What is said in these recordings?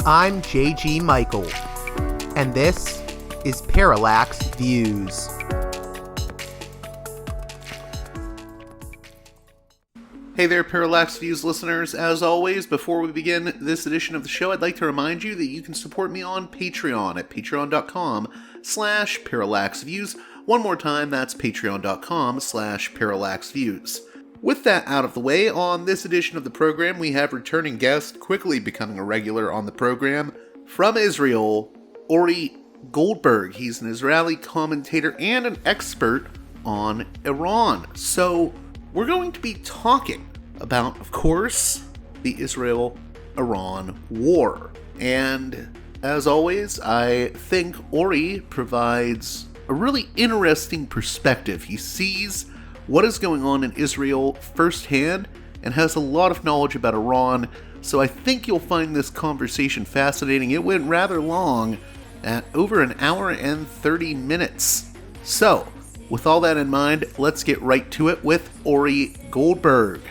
I'm J.G. Michael, and this is Parallax Views. Hey there, Parallax Views listeners. As always, before we begin this edition of the show, I'd like to remind you that you can support me on Patreon at patreon.com/parallaxviews. One more time, that's patreon.com/parallaxviews. With that out of the way, on this edition of the program, we have returning guest, quickly becoming a regular on the program, from Israel, Ori Goldberg. He's an Israeli commentator and an expert on Iran. So, we're going to be talking about, of course, the Israel-Iran war. And, as always, I think Ori provides a really interesting perspective. He sees what is going on in Israel firsthand and has a lot of knowledge about Iran, so I think you'll find this conversation fascinating. It went rather long, at over an hour and 30 minutes. So, with all that in mind, let's get right to it with Ori Goldberg.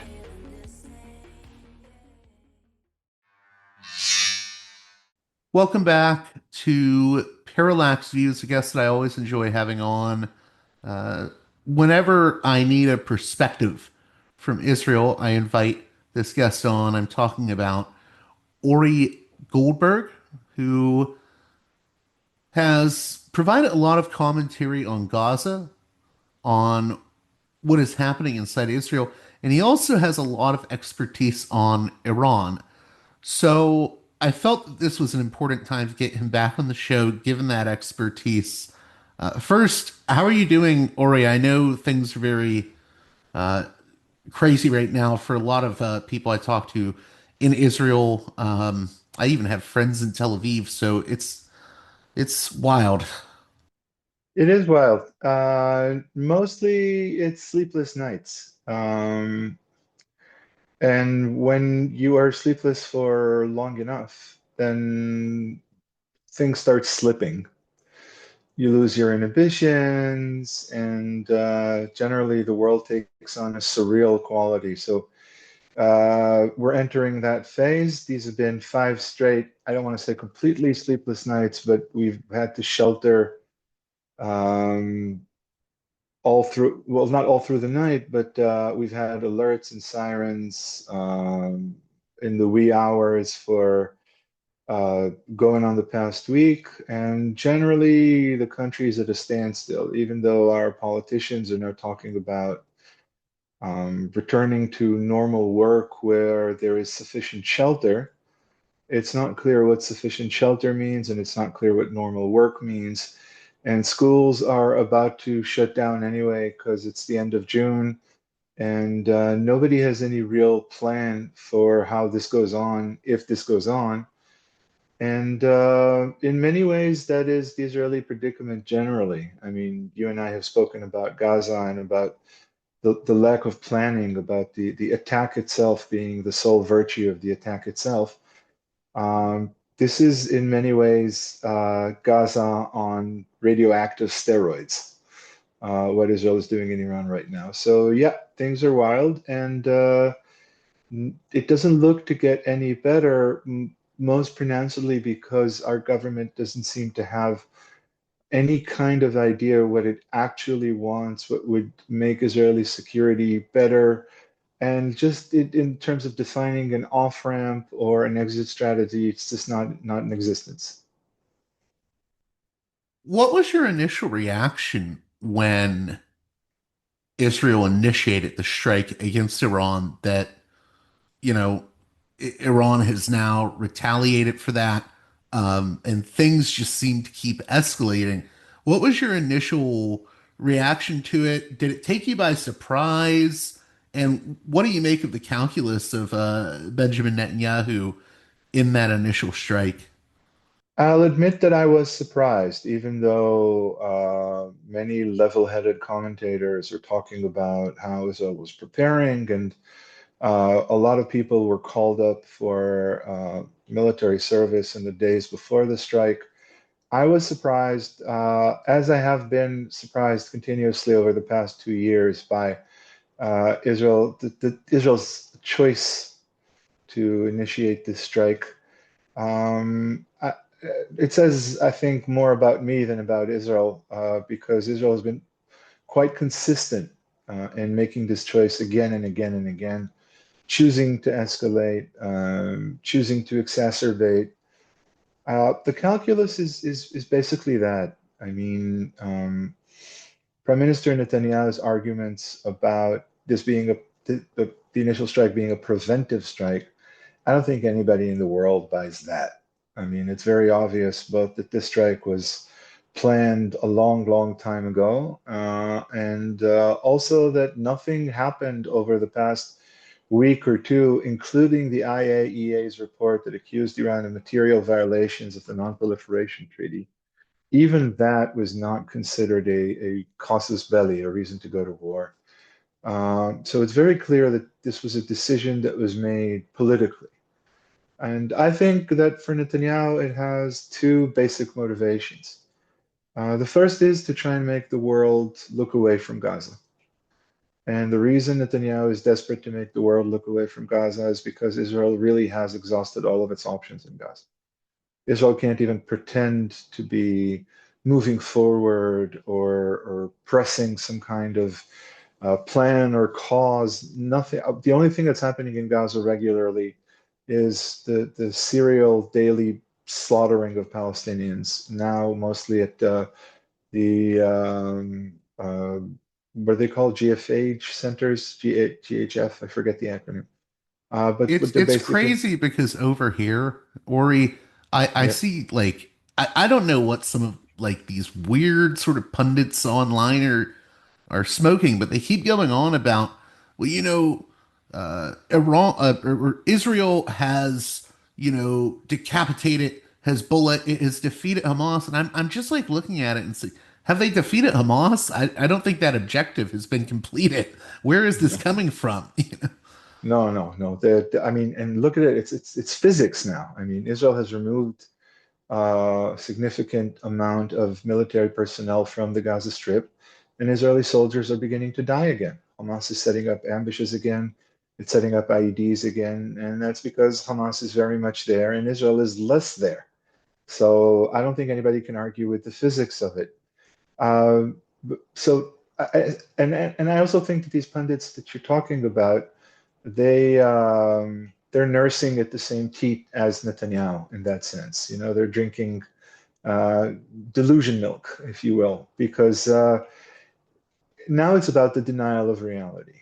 Welcome back to Parallax Views, a guest that I always enjoy having on. Whenever I need a perspective from Israel, I invite this guest on. I'm talking about Ori Goldberg, who has provided a lot of commentary on Gaza, on what is happening inside Israel, and he also has a lot of expertise on Iran. So I felt that this was an important time to get him back on the show, given that expertise. First, how are you doing, Ori? I know things are very crazy right now for a lot of people I talk to in Israel. I even have friends in Tel Aviv, so it's wild. It is wild. Mostly it's sleepless nights. And when you are sleepless for long enough, then things start slipping. You lose your inhibitions, and generally the world takes on a surreal quality. So we're entering that phase. These have been 5 straight, I don't want to say completely sleepless nights, but we've had to shelter um, all through, well, not all through the night, but we've had alerts and sirens in the wee hours for going on the past week. And generally, the country is at a standstill, even though our politicians are now talking about returning to normal work where there is sufficient shelter. It's not clear what sufficient shelter means, and it's not clear what normal work means. And schools are about to shut down anyway because it's the end of June, and nobody has any real plan for how this goes on, if this goes on. And in many ways, that is the Israeli predicament generally. I mean, you and I have spoken about Gaza and about the lack of planning, about the attack itself being the sole virtue of the attack itself. This is in many ways Gaza on radioactive steroids, what Israel is doing in Iran right now. So yeah, things are wild, and it doesn't look to get any better, most pronouncedly because our government doesn't seem to have any kind of idea what it actually wants, what would make Israeli security better. And just in terms of defining an off-ramp or an exit strategy, it's just not in existence. What was your initial reaction when Israel initiated the strike against Iran that, you know, Iran has now retaliated for that, and things just seem to keep escalating? What was your initial reaction to it? Did it take you by surprise? And what do you make of the calculus of Benjamin Netanyahu in that initial strike? I'll admit that I was surprised, even though many level-headed commentators are talking about how Israel was preparing, and a lot of people were called up for military service in the days before the strike. I was surprised, as I have been surprised continuously over the past 2 years by Israel's choice to initiate this strike. It says, I think, more about me than about Israel, because Israel has been quite consistent in making this choice again and again and again, choosing to escalate, choosing to exacerbate. The calculus is basically that. I mean, Prime Minister Netanyahu's arguments about this being the initial strike being a preventive strike, I don't think anybody in the world buys that. I mean, it's very obvious both that this strike was planned a long, long time ago, and also that nothing happened over the past week or two, including the IAEA's report that accused Iran of material violations of the Non-Proliferation Treaty. Even that was not considered a casus belli, a reason to go to war. So it's very clear that this was a decision that was made politically. And I think that for Netanyahu, it has two basic motivations. The first is to try and make the world look away from Gaza. And the reason Netanyahu is desperate to make the world look away from Gaza is because Israel really has exhausted all of its options in Gaza. Israel can't even pretend to be moving forward or pressing some kind of plan or cause. Nothing. The only thing that's happening in Gaza regularly is the serial daily slaughtering of Palestinians, now mostly at the what are they called? GFH centers, GHF, I forget the acronym. But they're It's basically, crazy because over here, Ori, I yeah, see like I don't know what some of like these weird sort of pundits online are smoking, but they keep going on about, well, Iran or Israel has, decapitated Hezbollah, it has defeated Hamas, and I'm just like looking at it and see, have they defeated Hamas? I don't think that objective has been completed. Where is this no, coming from? no. I mean, and look at it. It's physics now. I mean, Israel has removed a significant amount of military personnel from the Gaza Strip, and Israeli soldiers are beginning to die again. Hamas is setting up ambushes again. It's setting up IEDs again, and that's because Hamas is very much there and Israel is less there. So I don't think anybody can argue with the physics of it. So, and I also think that these pundits that you're talking about, they're nursing at the same teat as Netanyahu in that sense. You know, they're drinking uh, delusion milk, if you will, because now it's about the denial of reality.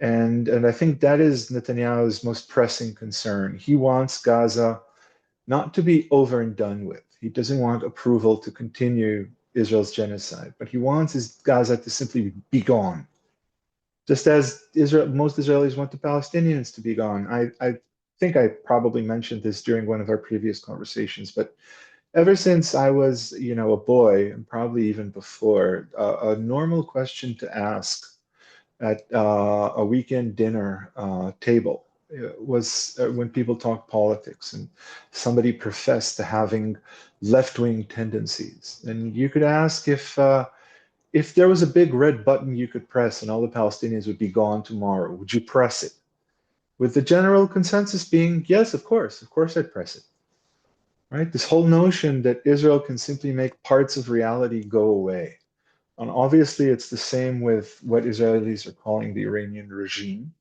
And I think that is Netanyahu's most pressing concern. He wants Gaza not to be over and done with. He doesn't want approval to continue Israel's genocide, but he wants his Gaza to simply be gone. Just as most Israelis want the Palestinians to be gone. I think I probably mentioned this during one of our previous conversations, but ever since I was, a boy, and probably even before, a normal question to ask at a weekend dinner table was when people talk politics and somebody professed to having left-wing tendencies. And you could ask if there was a big red button you could press and all the Palestinians would be gone tomorrow, would you press it? With the general consensus being, yes, of course I'd press it. Right? This whole notion that Israel can simply make parts of reality go away. And obviously, it's the same with what Israelis are calling the Iranian regime,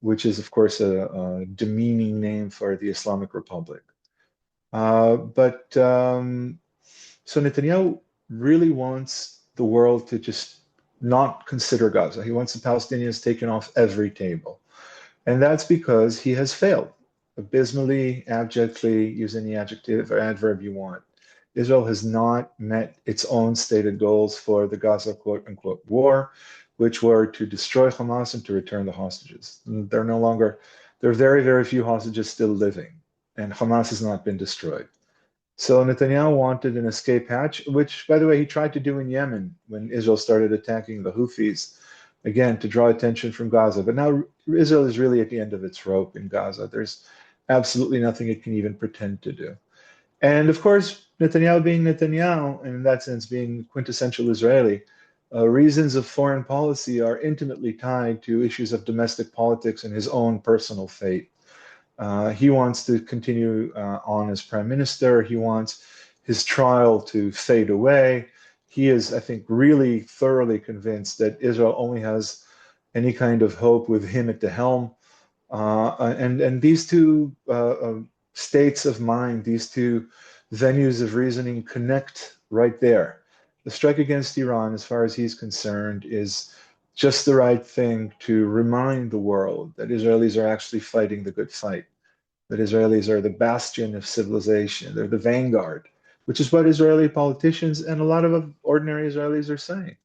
which is, of course, a demeaning name for the Islamic Republic. But so Netanyahu really wants the world to just not consider Gaza. He wants the Palestinians taken off every table. And that's because he has failed abysmally, abjectly, use any adjective or adverb you want. Israel has not met its own stated goals for the Gaza quote unquote war, which were to destroy Hamas and to return the hostages. They're no longer, there are very, very few hostages still living, and Hamas has not been destroyed. So Netanyahu wanted an escape hatch, which, by the way, he tried to do in Yemen when Israel started attacking the Houthis, again, to draw attention from Gaza. But now Israel is really at the end of its rope in Gaza. There's absolutely nothing it can even pretend to do. And of course, Netanyahu being Netanyahu, and in that sense being quintessential Israeli, reasons of foreign policy are intimately tied to issues of domestic politics and his own personal fate. He wants to continue on as prime minister. He wants his trial to fade away. He is, I think, really thoroughly convinced that Israel only has any kind of hope with him at the helm. And these two states of mind, these two venues of reasoning connect right there. The strike against Iran, as far as he's concerned, is just the right thing to remind the world that Israelis are actually fighting the good fight, that Israelis are the bastion of civilization, they're the vanguard, which is what Israeli politicians and a lot of ordinary Israelis are saying.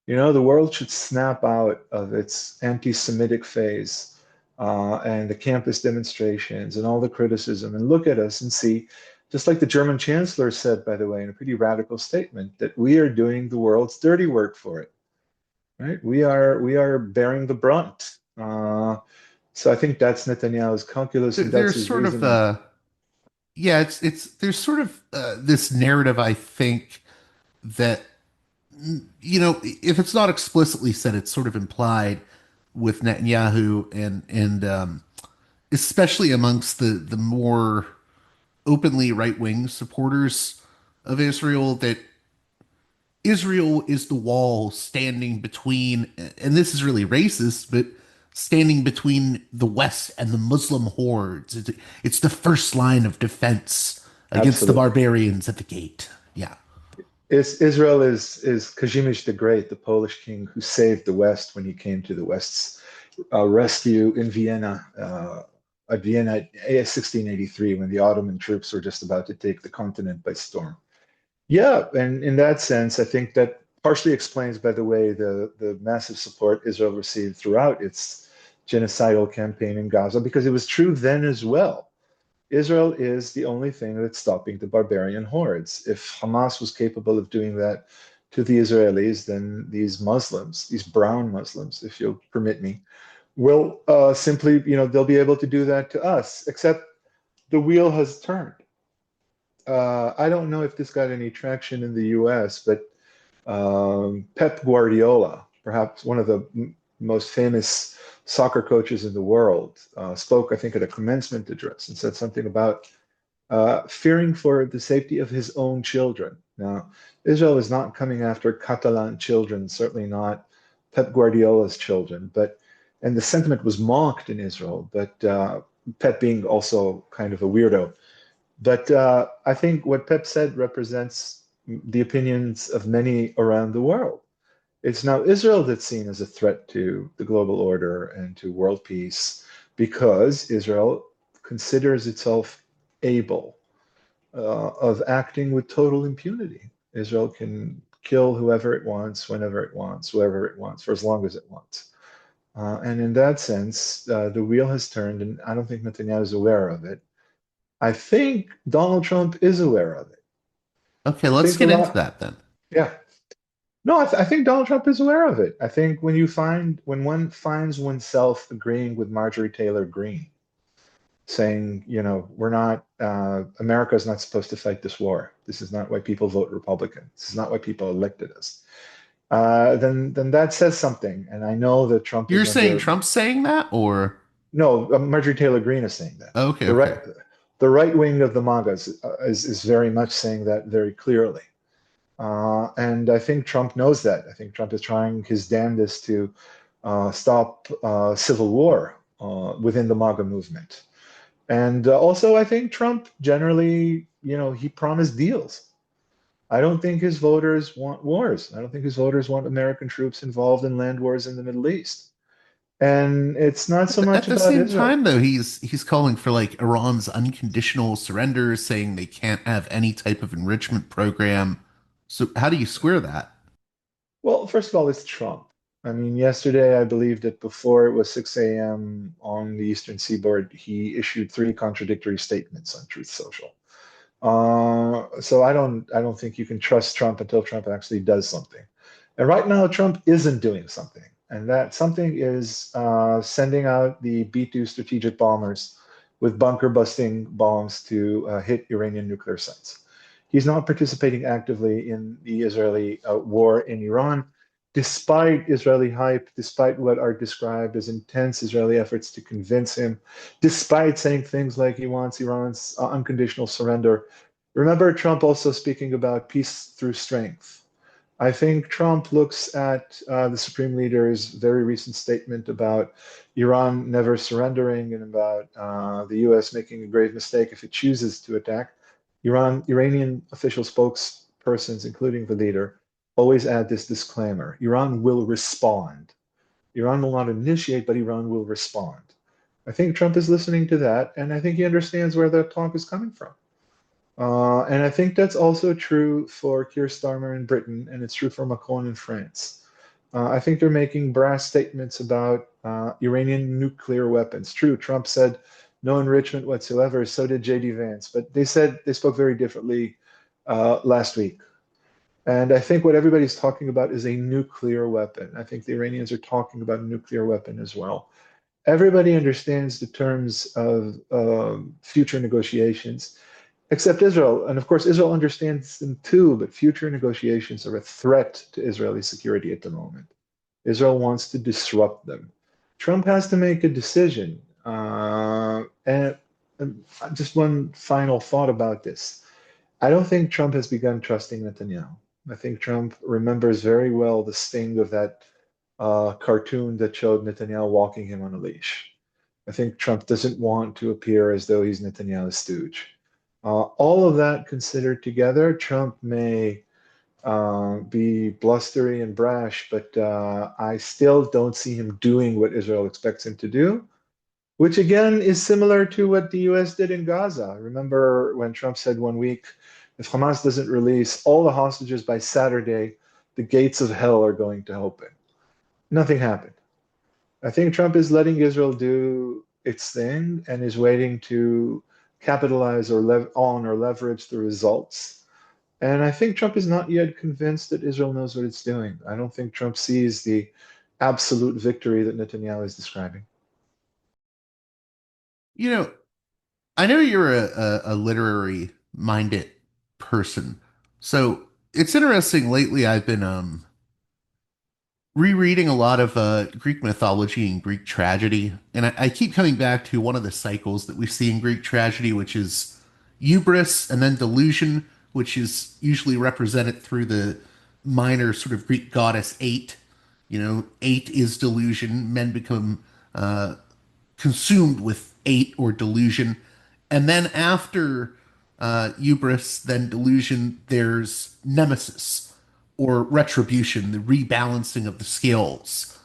The world should snap out of its anti-Semitic phase and the campus demonstrations and all the criticism and look at us and see, just like the German chancellor said, by the way, in a pretty radical statement, that we are doing the world's dirty work for it, right? We are bearing the brunt. So I think that's Netanyahu's calculus and that's There's his sort of reasoning. yeah, it's there's sort of this narrative, I think, that if it's not explicitly said, it's sort of implied with Netanyahu and especially amongst the more openly right-wing supporters of Israel, that Israel is the wall standing between, and this is really racist, but standing between the West and the Muslim hordes. It's the first line of defense against the Absolutely. barbarians at the gate. Yeah. Israel is Kazimierz the Great, the Polish king who saved the West when he came to the West's rescue in Vienna, at Vienna 1683, when the Ottoman troops were just about to take the continent by storm. Yeah, and in that sense, I think that partially explains, by the way, the massive support Israel received throughout its genocidal campaign in Gaza, because it was true then as well. Israel is the only thing that's stopping the barbarian hordes. If Hamas was capable of doing that to the Israelis, then these Muslims, these brown Muslims, if you'll permit me, will simply, they'll be able to do that to us, except the wheel has turned. I don't know if this got any traction in the US, but Pep Guardiola, perhaps one of the most famous soccer coaches in the world, spoke, I think, at a commencement address and said something about fearing for the safety of his own children. Now, Israel is not coming after Catalan children, certainly not Pep Guardiola's children, and the sentiment was mocked in Israel, but Pep being also kind of a weirdo. But I think what Pep said represents the opinions of many around the world. It's now Israel that's seen as a threat to the global order and to world peace because Israel considers itself able of acting with total impunity. Israel can kill whoever it wants, whenever it wants, whoever it wants, for as long as it wants. And in that sense, the wheel has turned, and I don't think Netanyahu is aware of it. I think Donald Trump is aware of it. Okay, I let's think a get into lot, that then. yeah. No, I think Donald Trump is aware of it. I think when one finds oneself agreeing with Marjorie Taylor Greene, saying, we're not, America is not supposed to fight this war. This is not why people vote Republican. This is not why people elected us. Then that says something. And I know that Trump You're is saying under, Trump's saying that, or no, Marjorie Taylor Greene is saying that. okay, The right, okay. the right wing of the MAGAs is very much saying that very clearly. And I think Trump knows that. I think Trump is trying his damnedest to stop civil war within the MAGA movement. And also, I think Trump generally, he promised deals. I don't think his voters want wars. I don't think his voters want American troops involved in land wars in the Middle East. And it's not so much At the about same Israel. time, though, he's calling for like Iran's unconditional surrender, saying they can't have any type of enrichment program. So how do you square that? Well, first of all, it's Trump. I mean, yesterday I believe that before it was 6 a.m. on the Eastern Seaboard, he issued three contradictory statements on Truth Social. So I don't think you can trust Trump until Trump actually does something. And right now, Trump isn't doing something, and that something is sending out the B-2 strategic bombers with bunker busting bombs to hit Iranian nuclear sites. He's not participating actively in the Israeli war in Iran, despite Israeli hype, despite what are described as intense Israeli efforts to convince him, despite saying things like he wants Iran's unconditional surrender. Remember Trump also speaking about peace through strength. I think Trump looks at the Supreme Leader's very recent statement about Iran never surrendering and about the U.S. making a grave mistake if it chooses to attack. Iranian official spokespersons, including the leader, always add this disclaimer: Iran will respond. Iran will not initiate, but Iran will respond. I think Trump is listening to that, and I think he understands where that talk is coming from. And I think that's also true for Keir Starmer in Britain, and it's true for Macron in France. I think they're making brass statements about Iranian nuclear weapons. True, Trump said no enrichment whatsoever. So did J.D. Vance, but they spoke very differently last week. And I think what everybody's talking about is a nuclear weapon. I think the Iranians are talking about a nuclear weapon as well. Everybody understands the terms of future negotiations, except Israel. And of course, Israel understands them too, but future negotiations are a threat to Israeli security at the moment. Israel wants to disrupt them. Trump has to make a decision. And just one final thought about this. I don't think Trump has begun trusting Netanyahu. I think Trump remembers very well the sting of that cartoon that showed Netanyahu walking him on a leash. I think Trump doesn't want to appear as though he's Netanyahu's stooge. All of that considered together, Trump may be blustery and brash, but I still don't see him doing what Israel expects him to do, which again is similar to what the US did in Gaza. Remember when Trump said one week, if Hamas doesn't release all the hostages by Saturday, the gates of hell are going to open. Nothing happened. I think Trump is letting Israel do its thing and is waiting to capitalize or leverage the results. And I think Trump is not yet convinced that Israel knows what it's doing. I don't think Trump sees the absolute victory that Netanyahu is describing. You know, I know you're a literary minded person. So it's interesting lately I've been rereading a lot of Greek mythology and Greek tragedy, and I keep coming back to one of the cycles that we see in Greek tragedy, which is hubris and then delusion, which is usually represented through the minor sort of Greek goddess eight. You know, eight is delusion. Men become consumed with eight or delusion. And then after hubris, then delusion, there's nemesis or retribution, the rebalancing of the scales.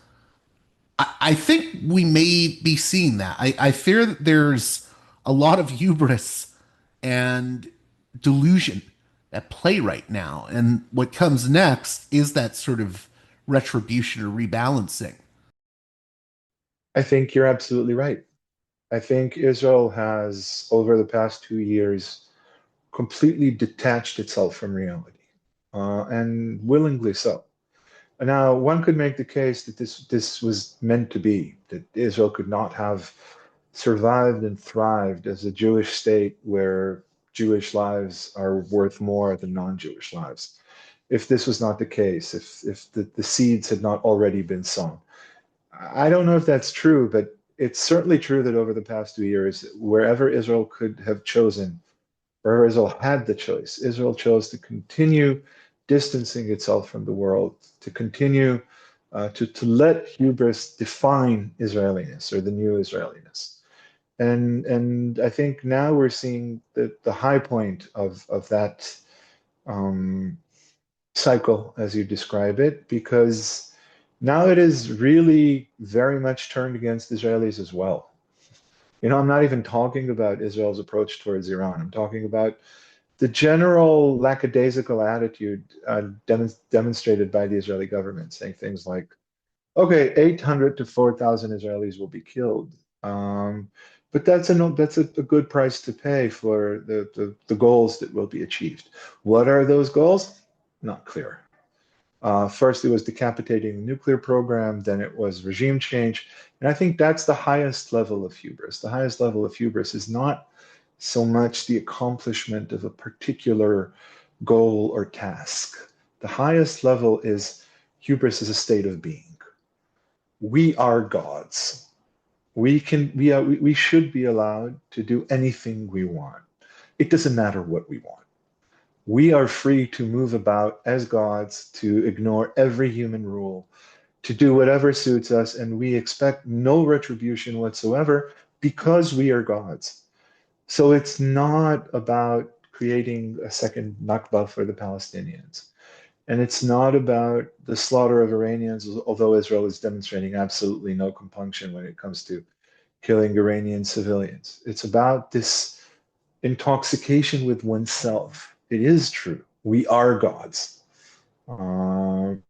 I think we may be seeing that. I fear that there's a lot of hubris and delusion at play right now. And what comes next is that sort of retribution or rebalancing. I think you're absolutely right. I think Israel has, over the past 2 years, completely detached itself from reality, and willingly so. Now, one could make the case that this was meant to be, that Israel could not have survived and thrived as a Jewish state where Jewish lives are worth more than non-Jewish lives. If this was not the case, if the seeds had not already been sown. I don't know if that's true, but it's certainly true that over the past 2 years, wherever Israel could have chosen, wherever Israel had the choice, Israel chose to continue distancing itself from the world, to continue to let hubris define Israeliness or the new Israeliness. And I think now we're seeing the high point of that cycle, as you describe it, because now it is really very much turned against Israelis as well. You know, I'm not even talking about Israel's approach towards Iran. I'm talking about the general lackadaisical attitude demonstrated by the Israeli government, saying things like, okay, 800 to 4,000 Israelis will be killed. But that's a good price to pay for the goals that will be achieved. What are those goals? Not clear. First, it was decapitating the nuclear program, then it was regime change. And I think that's the highest level of hubris. The highest level of hubris is not so much the accomplishment of a particular goal or task. The highest level is Hubris is a state of being. We are gods. We should be allowed to do anything we want. It doesn't matter what we want. We are free to move about as gods, to ignore every human rule, to do whatever suits us, and we expect no retribution whatsoever because we are gods. So it's not about creating a second Nakba for the Palestinians. And it's not about the slaughter of Iranians, although Israel is demonstrating absolutely no compunction when it comes to killing Iranian civilians. It's about this intoxication with oneself. It is true. We are gods. Um,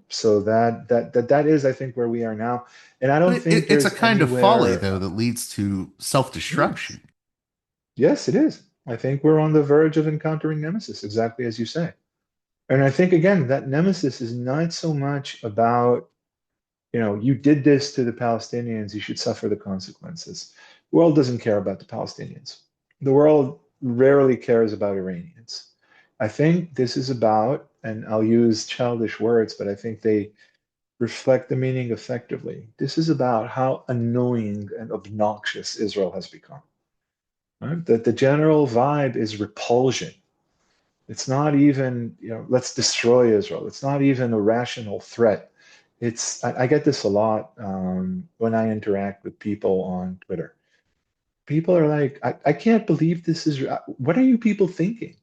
so that is, I think, where we are now. And I But don't think it's a there's kind of folly, anywhere. though, that leads to Yes, self-destruction. yes, it is. I think we're on the verge of encountering nemesis, exactly as you say. And I think again that nemesis is not so much about, you did this to the Palestinians, you should suffer the consequences. The world doesn't care about the Palestinians. The world rarely cares about Iranians. I think this is about, and I'll use childish words, but I think they reflect the meaning effectively. This is about how annoying and obnoxious Israel has become. Right? That the general vibe is repulsion. It's not even, let's destroy Israel. It's not even a rational threat. I get this a lot when I interact with people on Twitter. People are like, I can't believe this is, what are you people thinking?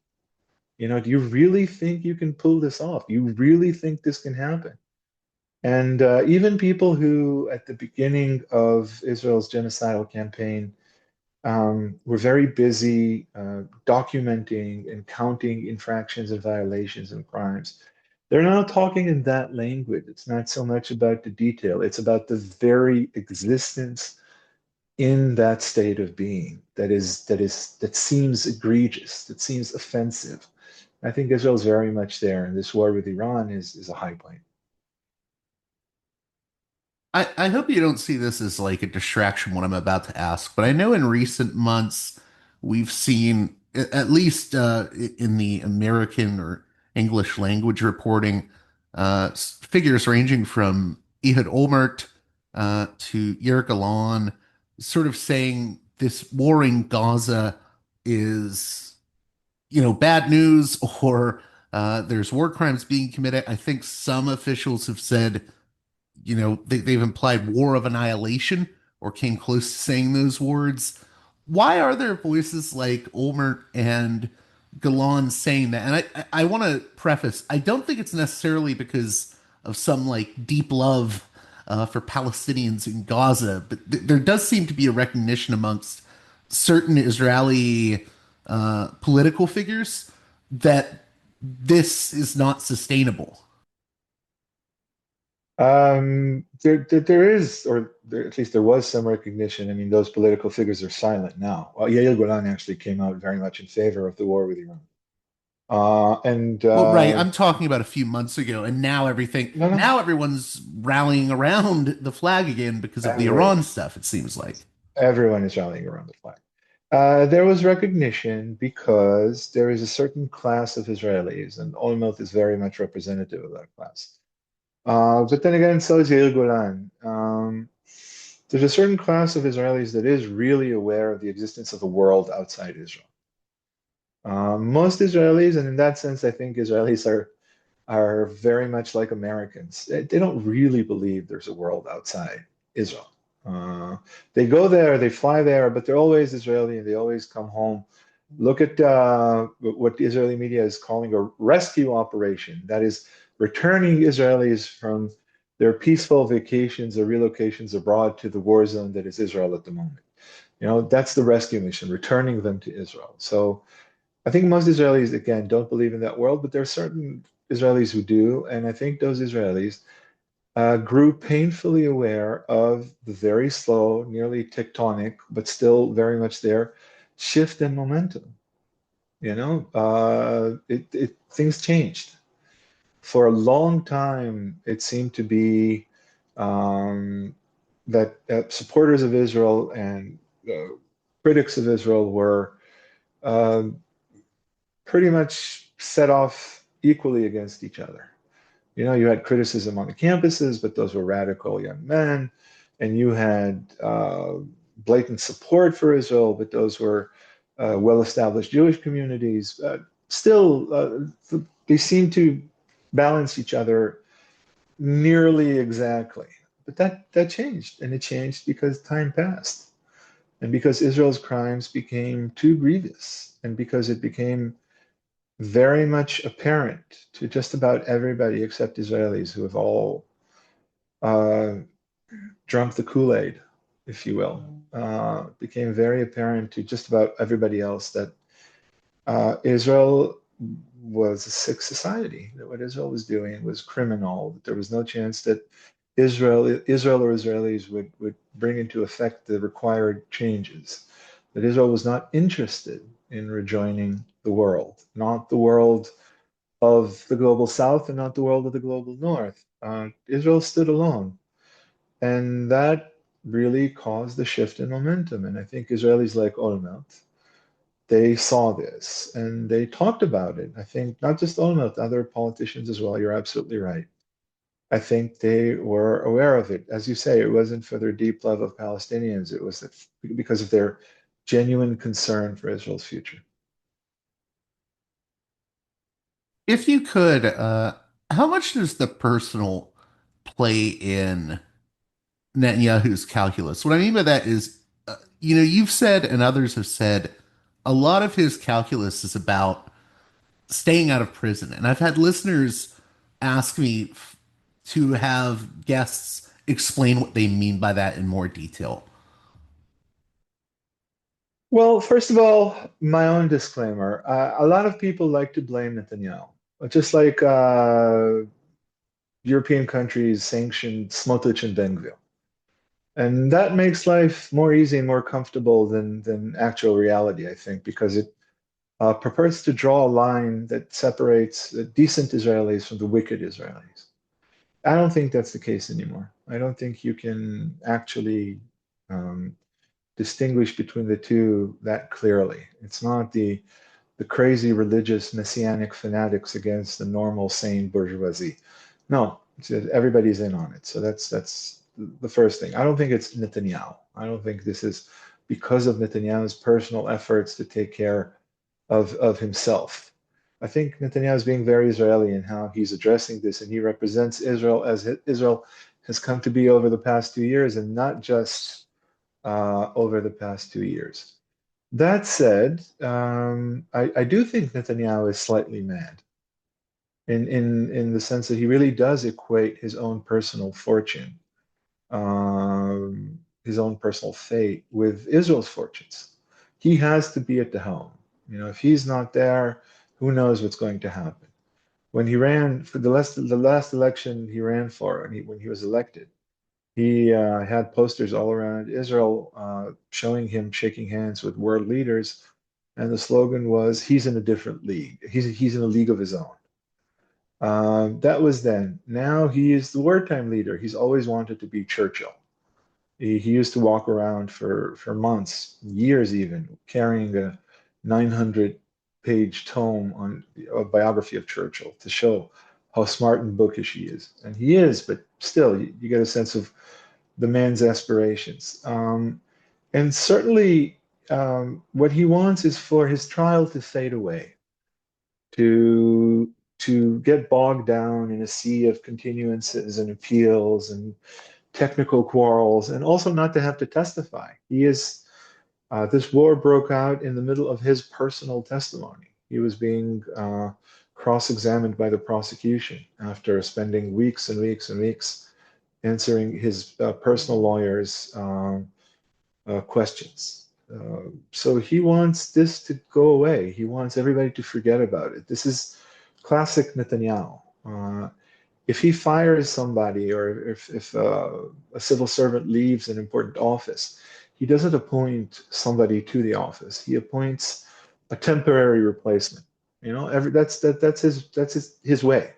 Do you really think you can pull this off? Do you really think this can happen? And even people who, at the beginning of Israel's genocidal campaign, were very busy documenting and counting infractions and violations and crimes. They're now talking in that language. It's not so much about the detail, it's about the very existence in that state of being that seems egregious, that seems offensive. I think Israel's very much there, and this war with Iran is a high point. I hope you don't see this as like a distraction, what I'm about to ask, but I know in recent months we've seen, at least in the American or English language reporting, figures ranging from Ehud Olmert to Yair Golan, sort of saying this war in Gaza is, bad news, or there's war crimes being committed. I think some officials have said, they've implied war of annihilation or came close to saying those words. Why are there voices like Olmert and Golan saying that? And I want to preface, I don't think it's necessarily because of some like deep love for Palestinians in Gaza, but there does seem to be a recognition amongst certain Israeli political figures that this is not sustainable. There is, or at least there was some recognition. I mean, those political figures are silent now. Yair Golan actually came out very much in favor of the war with Iran. And Well, right. I'm talking about a few months ago, and no, no, now everyone's rallying around the flag again because of the every, Iran stuff, it seems like. everyone is rallying around the flag. There was recognition because there is a certain class of Israelis, and Olmert is very much representative of that class. But then again, so is Yair Golan. There's a certain class of Israelis that is really aware of the existence of a world outside Israel. Most Israelis, and in that sense, I think Israelis are very much like Americans. They don't really believe there's a world outside Israel. Uh, they go there, they fly there, but they're always Israeli and they always come home. Look at what the Israeli media is calling a rescue operation. That is returning Israelis from their peaceful vacations or relocations abroad to the war zone that is Israel at the moment. That's the rescue mission, returning them to Israel. So I think most Israelis, again, don't believe in that world, but there are certain Israelis who do. And I think those Israelis grew painfully aware of the very slow, nearly tectonic, but still very much there, shift in momentum. Things changed. For a long time, it seemed to be um, that supporters of Israel and critics of Israel were uh, pretty much set off equally against each other. You had criticism on the campuses, but those were radical young men. And you had blatant support for Israel, but those were well-established Jewish communities. Still, they seem to balance each other nearly exactly. But that changed, and it changed because time passed, and because Israel's crimes became too grievous, and because it became very much apparent to just about everybody except Israelis who have all uh, drunk the Kool-Aid, if you will. Became very apparent to just about everybody else that Israel was a sick society, that what Israel was doing was criminal, that there was no chance that Israel or Israelis would bring into effect the required changes, that Israel was not interested in rejoining the world, not the world of the global south and not the world of the global north. Israel stood alone. And that really caused the shift in momentum. And I think Israelis like Olmert, they saw this and they talked about it. I think not just Olmert, other politicians as well. You're absolutely right. I think they were aware of it. As you say, it wasn't for their deep love of Palestinians, it was because of their genuine concern for Israel's future. If you could, how much does the personal play in Netanyahu's calculus? What I mean by that is, you've said and others have said a lot of his calculus is about staying out of prison. And I've had listeners ask me to have guests explain what they mean by that in more detail. Well, first of all, my own disclaimer. A lot of people like to blame Netanyahu, just like European countries sanctioned Smotrich and Ben-Gvir. And that makes life more easy and more comfortable than actual reality, I think, because it purports to draw a line that separates the decent Israelis from the wicked Israelis. I don't think that's the case anymore. I don't think you can actually um, distinguish between the two that clearly. It's not the crazy religious messianic fanatics against the normal sane bourgeoisie. No, everybody's in on it. So that's the first thing. I don't think it's Netanyahu. I don't think this is because of Netanyahu's personal efforts to take care of himself. I think Netanyahu is being very Israeli in how he's addressing this, and he represents Israel as Israel has come to be over the past 2 years, and not just over the past 2 years. That said, I do think Netanyahu is slightly mad in the sense that he really does equate his own personal fortune, his own personal fate with Israel's fortunes. He has to be at the helm. If he's not there, who knows what's going to happen? When he ran for the last election he ran for, and when he was elected, he had posters all around Israel showing him shaking hands with world leaders, and the slogan was, "He's in a different league. He's in a league of his own." That was then. Now he is the wartime leader. He's always wanted to be Churchill. He used to walk around for months, years even, carrying a 900-page tome on a biography of Churchill to show how smart and bookish he is. And he is, but still, you get a sense of the man's aspirations. And certainly, what he wants is for his trial to fade away, to get bogged down in a sea of continuances and appeals and technical quarrels, and also not to have to testify. This war broke out in the middle of his personal testimony. He was being cross-examined by the prosecution after spending weeks and weeks and weeks answering his personal lawyer's questions. So he wants this to go away. He wants everybody to forget about it. This is classic Netanyahu. If he fires somebody, or if a civil servant leaves an important office, he doesn't appoint somebody to the office. He appoints a temporary replacement. That's his way.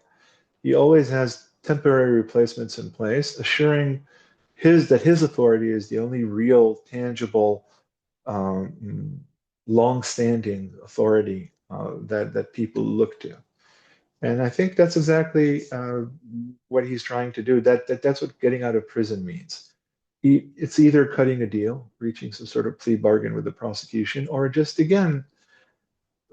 He always has temporary replacements in place, assuring that his authority is the only real, tangible, long-standing authority that people look to. And I think that's exactly what he's trying to do. That's what getting out of prison means. It's either cutting a deal, reaching some sort of plea bargain with the prosecution, or just again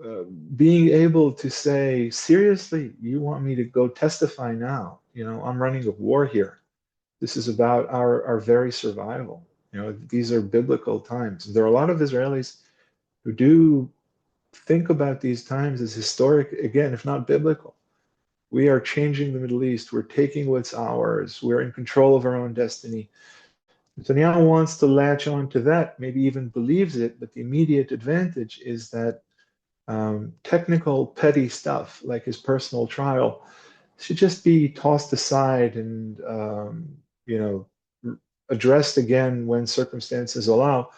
uh, being able to say, seriously, you want me to go testify now? You know, I'm running a war here. This is about our very survival. You know, these are biblical times. There are a lot of Israelis who do think about these times as historic, again, if not biblical. We are changing the Middle East. We're taking what's ours. We're in control of our own destiny. Netanyahu wants to latch on to that, maybe even believes it, but the immediate advantage is that technical, petty stuff like his personal trial should just be tossed aside and you know addressed again when circumstances allow,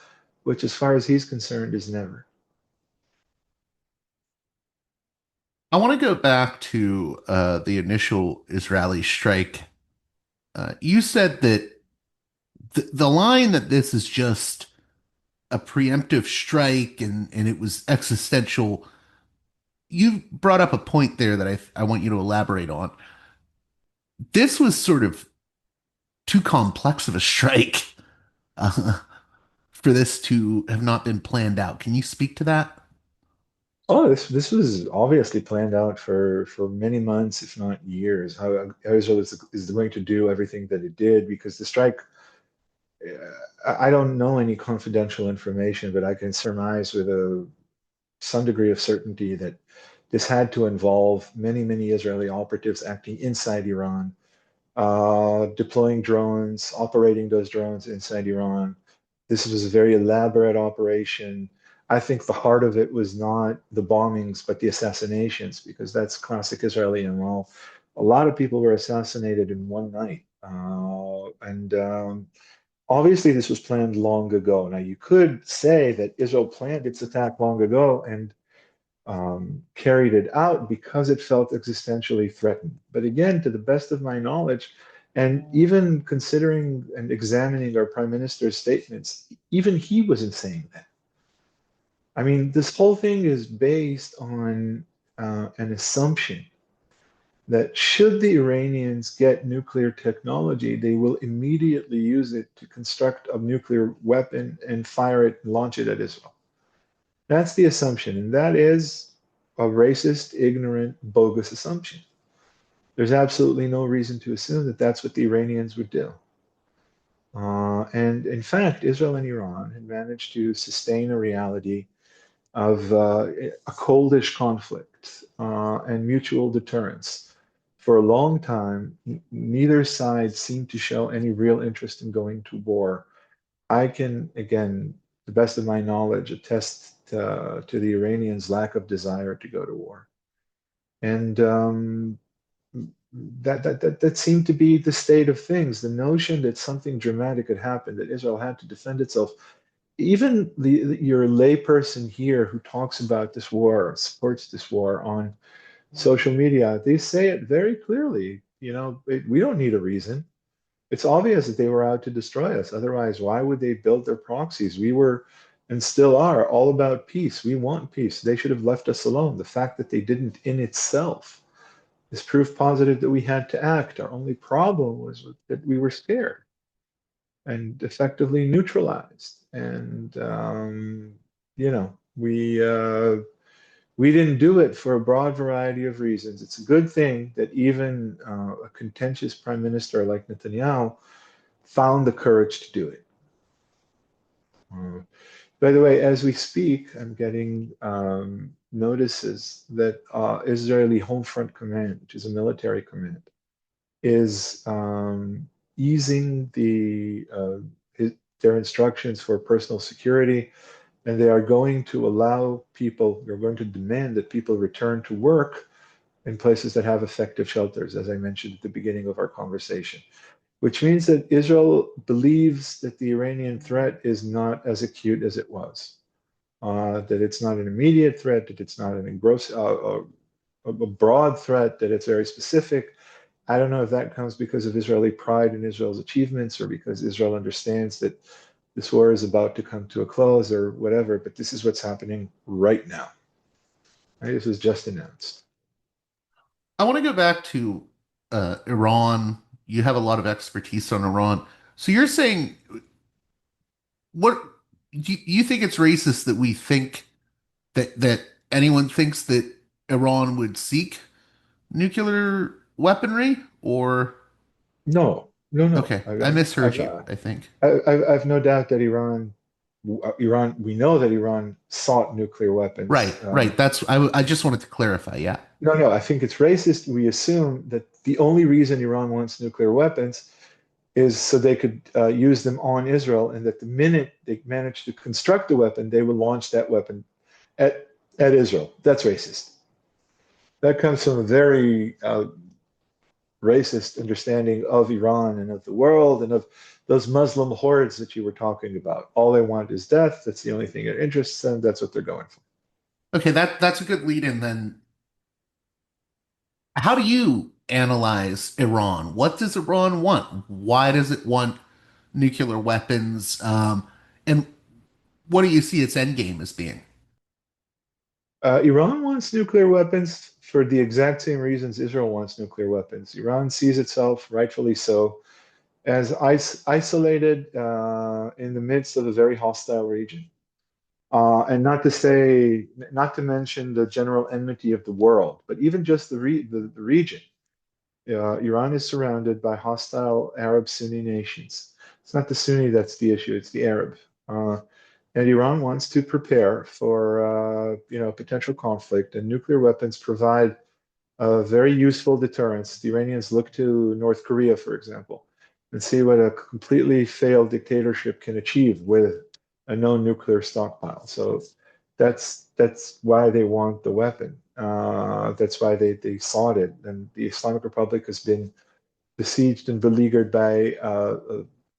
which, as far as he's concerned, is never. I want to go back to the initial Israeli strike. You said that the line that this is just a preemptive strike and it was existential. You brought up a point there that I want you to elaborate on. This was sort of too complex of a strike uh, for this to have not been planned out. Can you speak to that? Oh, this was obviously planned out for many months, if not years. How Israel is going to do everything that it did because the strike. I don't know any confidential information, but I can surmise with some degree of certainty that this had to involve many Israeli operatives acting inside Iran, deploying drones, operating those drones inside Iran. This was a very elaborate operation. I think the heart of it was not the bombings, but the assassinations, because that's classic Israeli MO. A lot of people were assassinated in one night. And obviously, this was planned long ago. Now, you could say that Israel planned its attack long ago and carried it out because it felt existentially threatened. But again, to the best of my knowledge, and even considering and examining our prime minister's statements, even he wasn't saying that. I mean, this whole thing is based on an assumption that should the Iranians get nuclear technology, they will immediately use it to construct a nuclear weapon and fire it and launch it at Israel. That's the assumption, and that is a racist, ignorant, bogus assumption. There's absolutely no reason to assume that that's what the Iranians would do. And in fact, Israel and Iran had managed to sustain a reality of a coldish conflict and mutual deterrence. For a long time, neither side seemed to show any real interest in going to war. I can, again, to the best of my knowledge, attest to the Iranians' lack of desire to go to war. And that seemed to be the state of things. The notion that something dramatic had happened, that Israel had to defend itself. Even your layperson here who talks about this war, supports this war on social media, they say it very clearly. You know, we don't need a reason. It's obvious that they were out to destroy us. Otherwise, why would they build their proxies? We were and still are all about peace. We want peace. They should have left us alone. The fact that they didn't in itself is proof positive that we had to act. Our only problem was that we were scared and effectively neutralized. And you know, we didn't do it for a broad variety of reasons. It's a good thing that even a contentious prime minister like Netanyahu found the courage to do it. Uh, by the way, as we speak, I'm getting notices that Israeli Home Front Command, which is a military command, is easing their instructions for personal security, and they are going to allow people, they're going to demand that people return to work in places that have effective shelters, as I mentioned at the beginning of our conversation, which means that Israel believes that the Iranian threat is not as acute as it was, that it's not an immediate threat, that it's not a broad threat, that it's very specific. I don't know if that comes because of Israeli pride in Israel's achievements or because Israel understands that this war is about to come to a close or whatever, but this is what's happening right now. Right? This was just announced. I want to go back to Iran. You have a lot of expertise on Iran. So you're saying what you think it's racist that we think that anyone thinks that Iran would seek nuclear weaponry or No, no, no. okay, I misheard you, I think. I've no doubt that Iran, we know that Iran sought nuclear Right, weapons. right. I just wanted to clarify. Yeah. No, no, I think it's racist. We assume that the only reason Iran wants nuclear weapons is so they could use them on Israel, and that the minute they manage to construct a weapon, they will launch that weapon at Israel. That's racist. That comes from a very racist understanding of Iran and of the world and of those Muslim hordes that you were talking about. All they want is death. That's the only thing that interests them. That's what they're going for. Okay, that's a good lead in then. How do you analyze Iran? What does Iran want? Why does it want nuclear weapons? And what do you see its end game as being? Iran wants nuclear weapons for the exact same reasons Israel wants nuclear weapons. Iran sees itself, rightfully so, as isolated in the midst of a very hostile region. And not to mention the general enmity of the world, but even just the region. Iran is surrounded by hostile Arab Sunni nations. It's not the Sunni that's the issue; it's the Arab. Uh, and Iran wants to prepare for potential conflict, and nuclear weapons provide a very useful deterrence. The Iranians look to North Korea, for example, and see what a completely failed dictatorship can achieve with a known nuclear stockpile. So that's why they want the weapon. That's why they sought it. And the Islamic Republic has been besieged and beleaguered by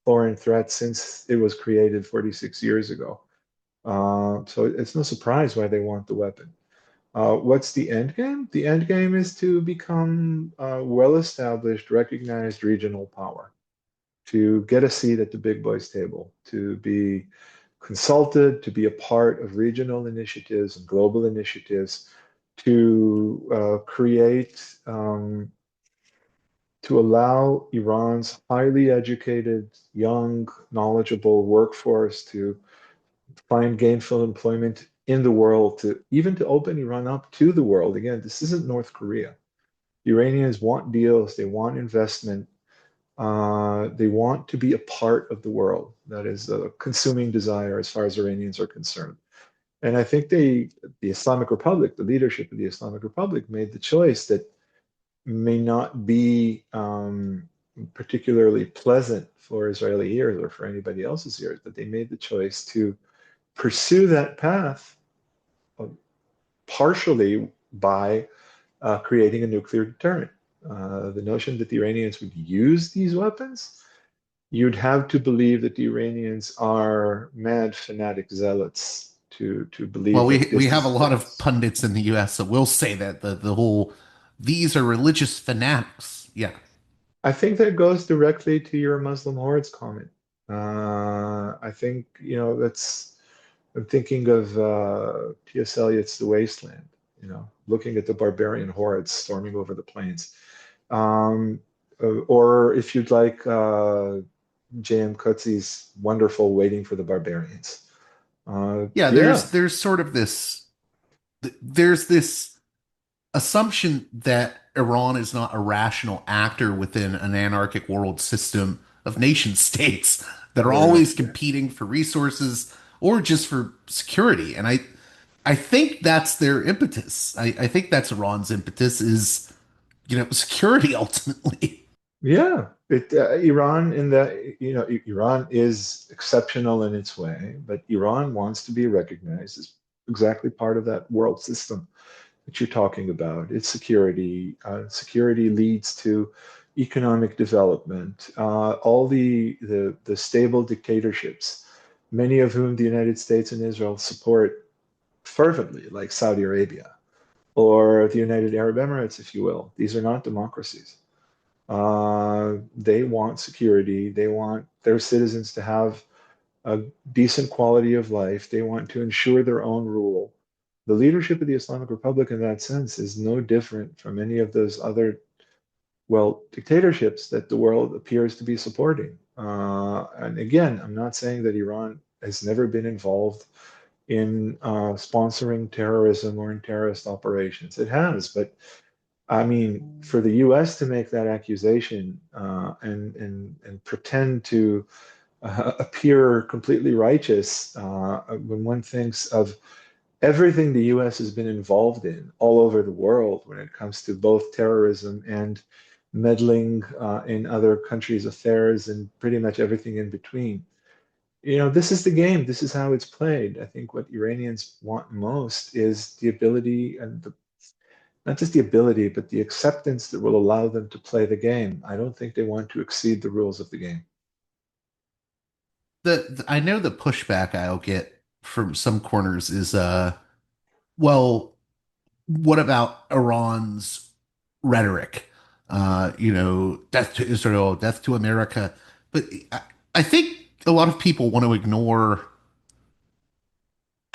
foreign threats since it was created 46 years ago. So it's no surprise why they want the weapon. What's the end game? The end game is to become a well-established, recognized regional power, to get a seat at the big boys table, to be consulted, to be a part of regional initiatives and global initiatives, to create, to allow Iran's highly educated, young, knowledgeable workforce to find gainful employment in the world, to even to open Iran up to the world. Again, this isn't North Korea. The Iranians want deals, they want investment, they want to be a part of the world. That is a consuming desire as far as Iranians are concerned. And I think the Islamic Republic, the leadership of the Islamic Republic, made the choice that may not be particularly pleasant for Israeli ears or for anybody else's ears, but they made the choice to pursue that path partially by creating a nuclear deterrent. The notion that the Iranians would use these weapons, you'd have to believe that the Iranians are mad fanatic zealots to Well, believe that we this have a is lot of pundits in the US, so we'll say that the whole these are religious fanatics. Yeah. I think that goes directly to your Muslim hordes comment. I think, that's, I'm thinking of T.S. Eliot's The Wasteland, looking at the barbarian hordes storming over the plains. Um, or if you'd like, J.M. Coetzee's wonderful Waiting for the Barbarians. Yeah, Yeah, there's sort of there's this assumption that Iran is not a rational actor within an anarchic world system of nation states that are yeah. always competing for resources or just for security. And I think that's their impetus. I think that's Iran's impetus is, security ultimately. Yeah, Iran in that Iran is exceptional in its way, but Iran wants to be recognized as exactly part of that world system that you're talking about. It's security. Security leads to economic development. All the stable dictatorships, many of whom the United States and Israel support fervently, like Saudi Arabia or the United Arab Emirates, if you will. These are not democracies. They want security. They want their citizens to have a decent quality of life. They want to ensure their own rule. The leadership of the Islamic Republic in that sense is no different from any of those other, well, dictatorships that the world appears to be supporting. And again, I'm not saying that Iran has never been involved in sponsoring terrorism or in terrorist operations. It has, but I mean, for the U.S. to make that accusation and pretend to appear completely righteous when one thinks of everything the U.S. has been involved in all over the world when it comes to both terrorism and meddling in other countries' affairs and pretty much everything in between. You know, this is the game. This is how it's played. I think what Iranians want most is the ability and not just the ability, but the acceptance that will allow them to play the game. I don't think they want to exceed the rules of the game. I know the pushback I'll get from some corners is well, what about Iran's rhetoric? Death to Israel, death to America. But I think a lot of people want to ignore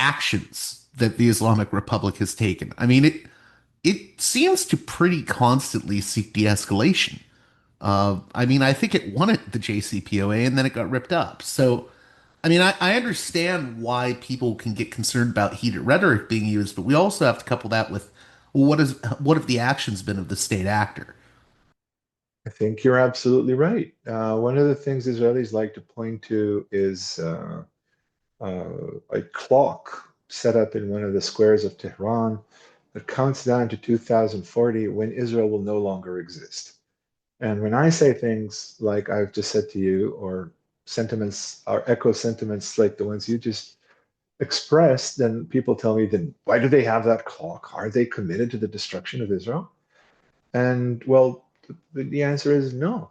actions that the Islamic Republic has taken. I mean, it seems to pretty constantly seek de-escalation. I mean, I think it wanted the JCPOA and then it got ripped up. So, I mean, I understand why people can get concerned about heated rhetoric being used, but we also have to couple that with, well, what have the actions been of the state actor? I think you're absolutely right. One of the things Israelis like to point to is a clock set up in one of the squares of Tehran that counts down to 2040 when Israel will no longer exist. And when I say things like I've just said to you, or sentiments, or echo sentiments like the ones you just expressed, then people tell me, then why do they have that clock? Are they committed to the destruction of Israel? And well, the answer is no.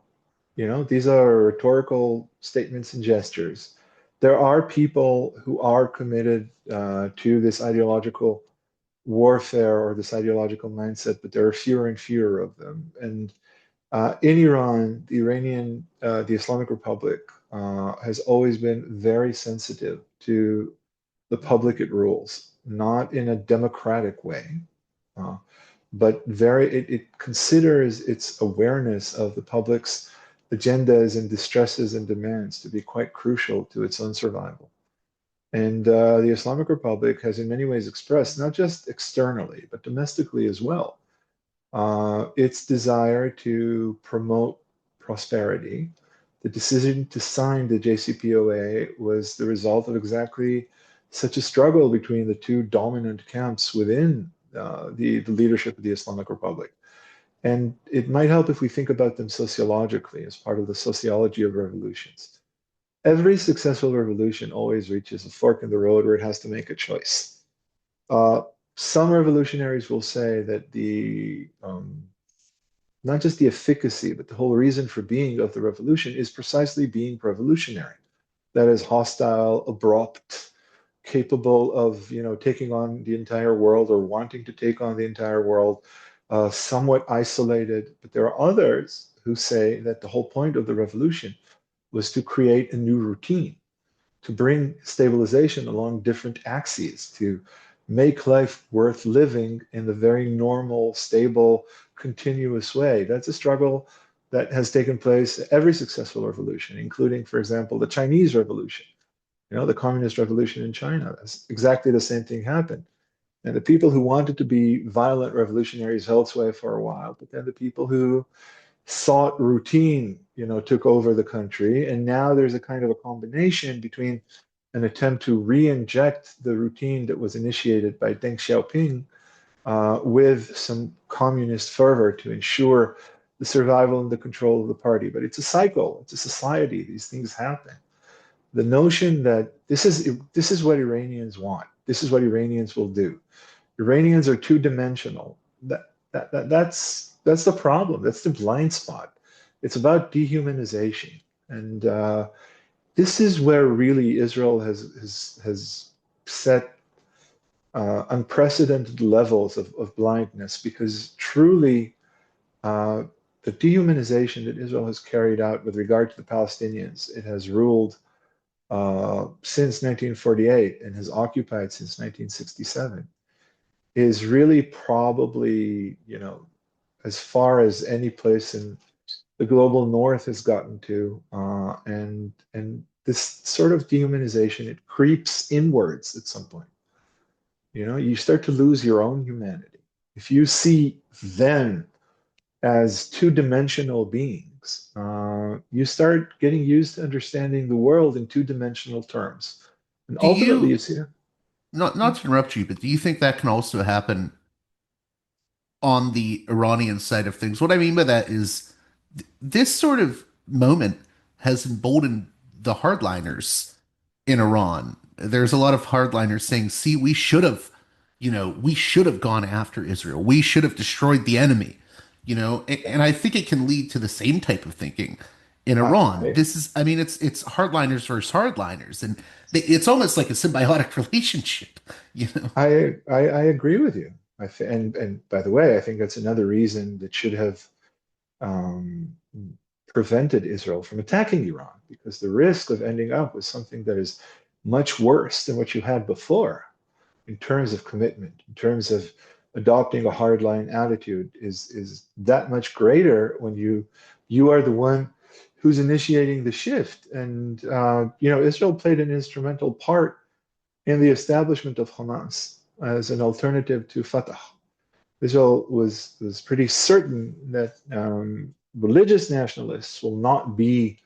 You know, these are rhetorical statements and gestures. There are people who are committed to this ideological warfare or this ideological mindset, but there are fewer and fewer of them. And in Iran, the Islamic Republic has always been very sensitive to the public it rules, not in a democratic way, uh, but it considers its awareness of the public's agendas and distresses and demands to be quite crucial to its own survival. And the Islamic Republic has in many ways expressed, not just externally, but domestically as well, its desire to promote prosperity. The decision to sign the JCPOA was the result of exactly such a struggle between the two dominant camps within the leadership of the Islamic Republic. And it might help if we think about them sociologically as part of the sociology of revolutions. Every successful revolution always reaches a fork in the road where it has to make a choice. Uh, some revolutionaries will say that the not just the efficacy, but the whole reason for being of the revolution is precisely being revolutionary. That is hostile, abrupt, capable of taking on the entire world or wanting to take on the entire world, somewhat isolated. But there are others who say that the whole point of the revolution was to create a new routine, to bring stabilization along different axes, to make life worth living in the very normal, stable, continuous way. That's a struggle that has taken place every successful revolution, including, for example, the Chinese Revolution. The Communist Revolution in China. That's exactly the same thing happened. And the people who wanted to be violent revolutionaries held sway for a while, but then the people who sought routine, took over the country. And now there's a kind of a combination between an attempt to re-inject the routine that was initiated by Deng Xiaoping with some communist fervor to ensure the survival and the control of the party. But it's a cycle, it's a society, these things happen. The notion that this is what Iranians want, this is what Iranians will do. Iranians are two-dimensional. That's the problem. That's the blind spot. It's about dehumanization, and this is where really Israel has set unprecedented levels of blindness, because truly the dehumanization that Israel has carried out with regard to the Palestinians, it has ruled since 1948 and has occupied since 1967. is really probably, as far as any place in the global north has gotten to, and this sort of dehumanization, it creeps inwards at some point. You start to lose your own humanity. If you see them as two-dimensional beings, you start getting used to understanding the world in two-dimensional terms. And Do ultimately, you you, see, not to interrupt you, but do you think that can also happen on the Iranian side of things? What I mean by that is this sort of moment has emboldened the hardliners in Iran. There's a lot of hardliners saying, see, we should have gone after Israel. We should have destroyed the enemy, and I think it can lead to the same type of thinking in I, Iran. I, This is, I mean, it's hardliners versus hardliners, and it's almost like a symbiotic relationship. I agree with you. And by the way, I think that's another reason that should have um, prevented Israel from attacking Iran, because the risk of ending up with something that is much worse than what you had before in terms of commitment, in terms of adopting a hardline attitude, is that much greater when you are the one who's initiating the shift. And Israel played an instrumental part in the establishment of Hamas as an alternative to Fatah. Israel was pretty certain that religious nationalists will not be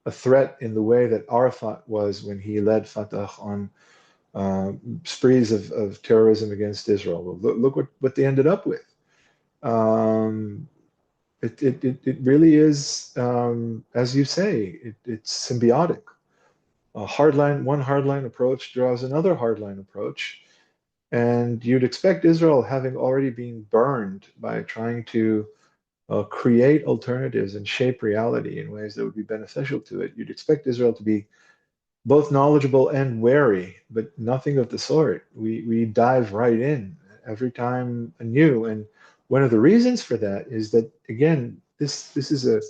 a threat in the way that Arafat was when he led Fatah on sprees of terrorism against Israel. Well, look what they ended up with. Um, it really is, as you say, it's symbiotic. One hardline approach draws another hardline approach. And you'd expect Israel, having already been burned by trying to create alternatives and shape reality in ways that would be beneficial to it, you'd expect Israel to be both knowledgeable and wary, but nothing of the sort. We dive right in every time anew. And one of the reasons for that is that, again, this is a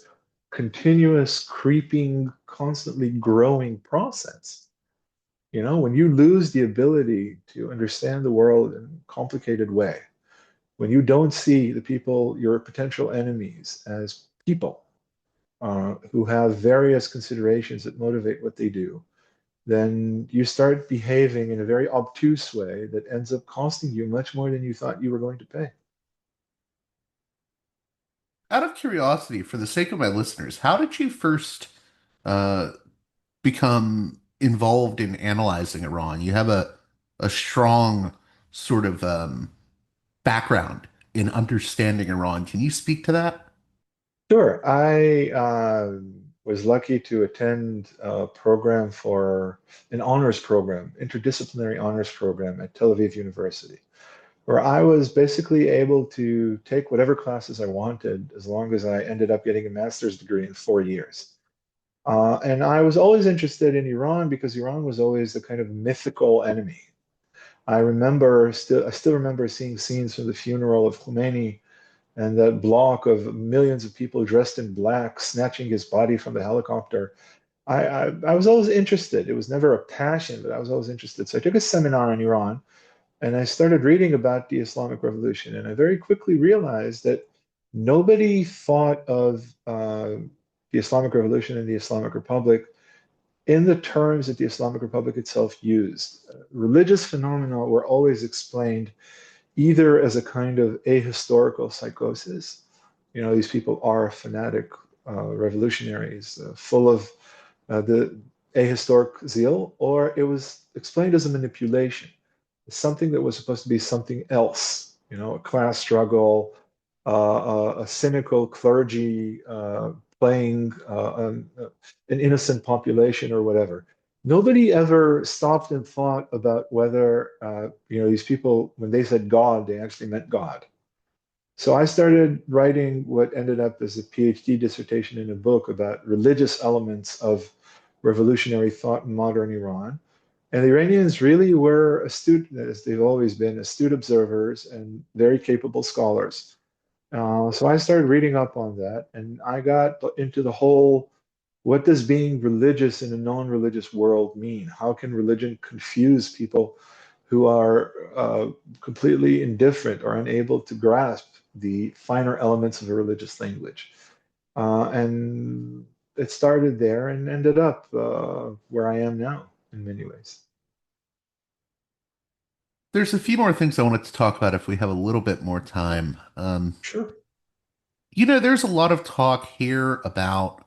continuous, creeping, constantly growing process. When you lose the ability to understand the world in a complicated way, when you don't see the people, your potential enemies, as people who have various considerations that motivate what they do, then you start behaving in a very obtuse way that ends up costing you much more than you thought you were going to pay. Out of curiosity, for the sake of my listeners, how did you first uh, become involved in analyzing Iran? You have a strong sort of background in understanding Iran. Can you speak to that? Sure. I was lucky to attend a program for an honors program, interdisciplinary honors program at Tel Aviv University, where I was basically able to take whatever classes I wanted as long as I ended up getting a master's degree in 4 years. And I was always interested in Iran because Iran was always the kind of mythical enemy. I still remember seeing scenes from the funeral of Khomeini and that block of millions of people dressed in black snatching his body from the helicopter. I was always interested. It was never a passion, but I was always interested. So I took a seminar on Iran and I started reading about the Islamic Revolution. And I very quickly realized that nobody thought of the Islamic Revolution and the Islamic Republic in the terms that the Islamic Republic itself used. Religious phenomena were always explained either as a kind of ahistorical psychosis. These people are fanatic revolutionaries, full of the ahistoric zeal, or it was explained as a manipulation, something that was supposed to be something else, a class struggle, a cynical clergy playing an innocent population or whatever. Nobody ever stopped and thought about whether, these people, when they said God, they actually meant God. So I started writing what ended up as a PhD dissertation in a book about religious elements of revolutionary thought in modern Iran. And the Iranians really were astute, as they've always been, astute observers and very capable scholars. So I started reading up on that, and I got into the whole, what does being religious in a non-religious world mean? How can religion confuse people who are completely indifferent or unable to grasp the finer elements of a religious language. And it started there and ended up where I am now in many ways. There's a few more things I wanted to talk about if we have a little bit more time. Sure. There's a lot of talk here about,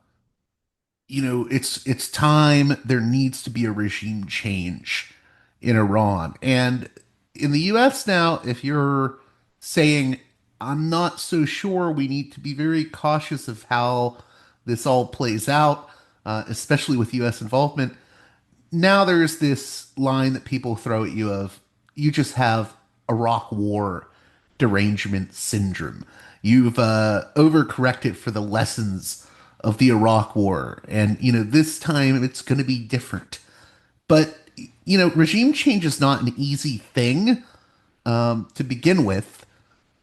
it's time there needs to be a regime change in Iran. And in the US now, if you're saying, I'm not so sure, we need to be very cautious of how this all plays out, especially with US involvement. Now there's this line that people throw at you of, you just have Iraq War derangement syndrome. You've overcorrected for the lessons of the Iraq War, and this time it's going to be different. But regime change is not an easy thing to begin with,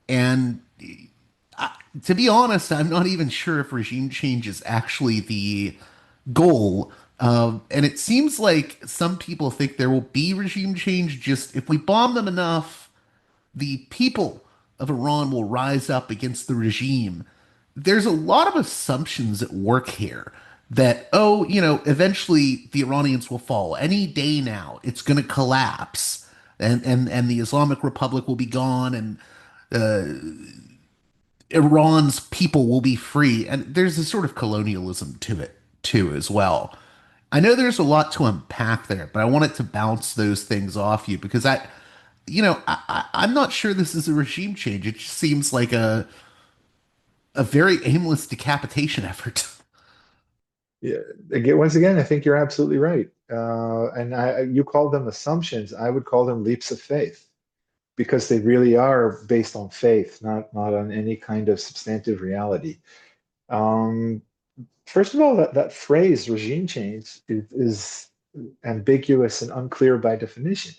and to be honest, I'm not even sure if regime change is actually the goal. And it seems like some people think there will be regime change, just if we bomb them enough, the people of Iran will rise up against the regime. There's a lot of assumptions at work here that, oh, eventually the Iranians will fall. Any day now, it's going to collapse. And the Islamic Republic will be gone, and Iran's people will be free. And there's a sort of colonialism to it, too, as well. I know there's a lot to unpack there, but I wanted to bounce those things off you because I'm not sure this is a regime change. It just seems like a very aimless decapitation effort. Yeah, again, once again, I think you're absolutely right. And you call them assumptions. I would call them leaps of faith because they really are based on faith, not on any kind of substantive reality. Um, First of all, that phrase regime change is ambiguous and unclear by definition.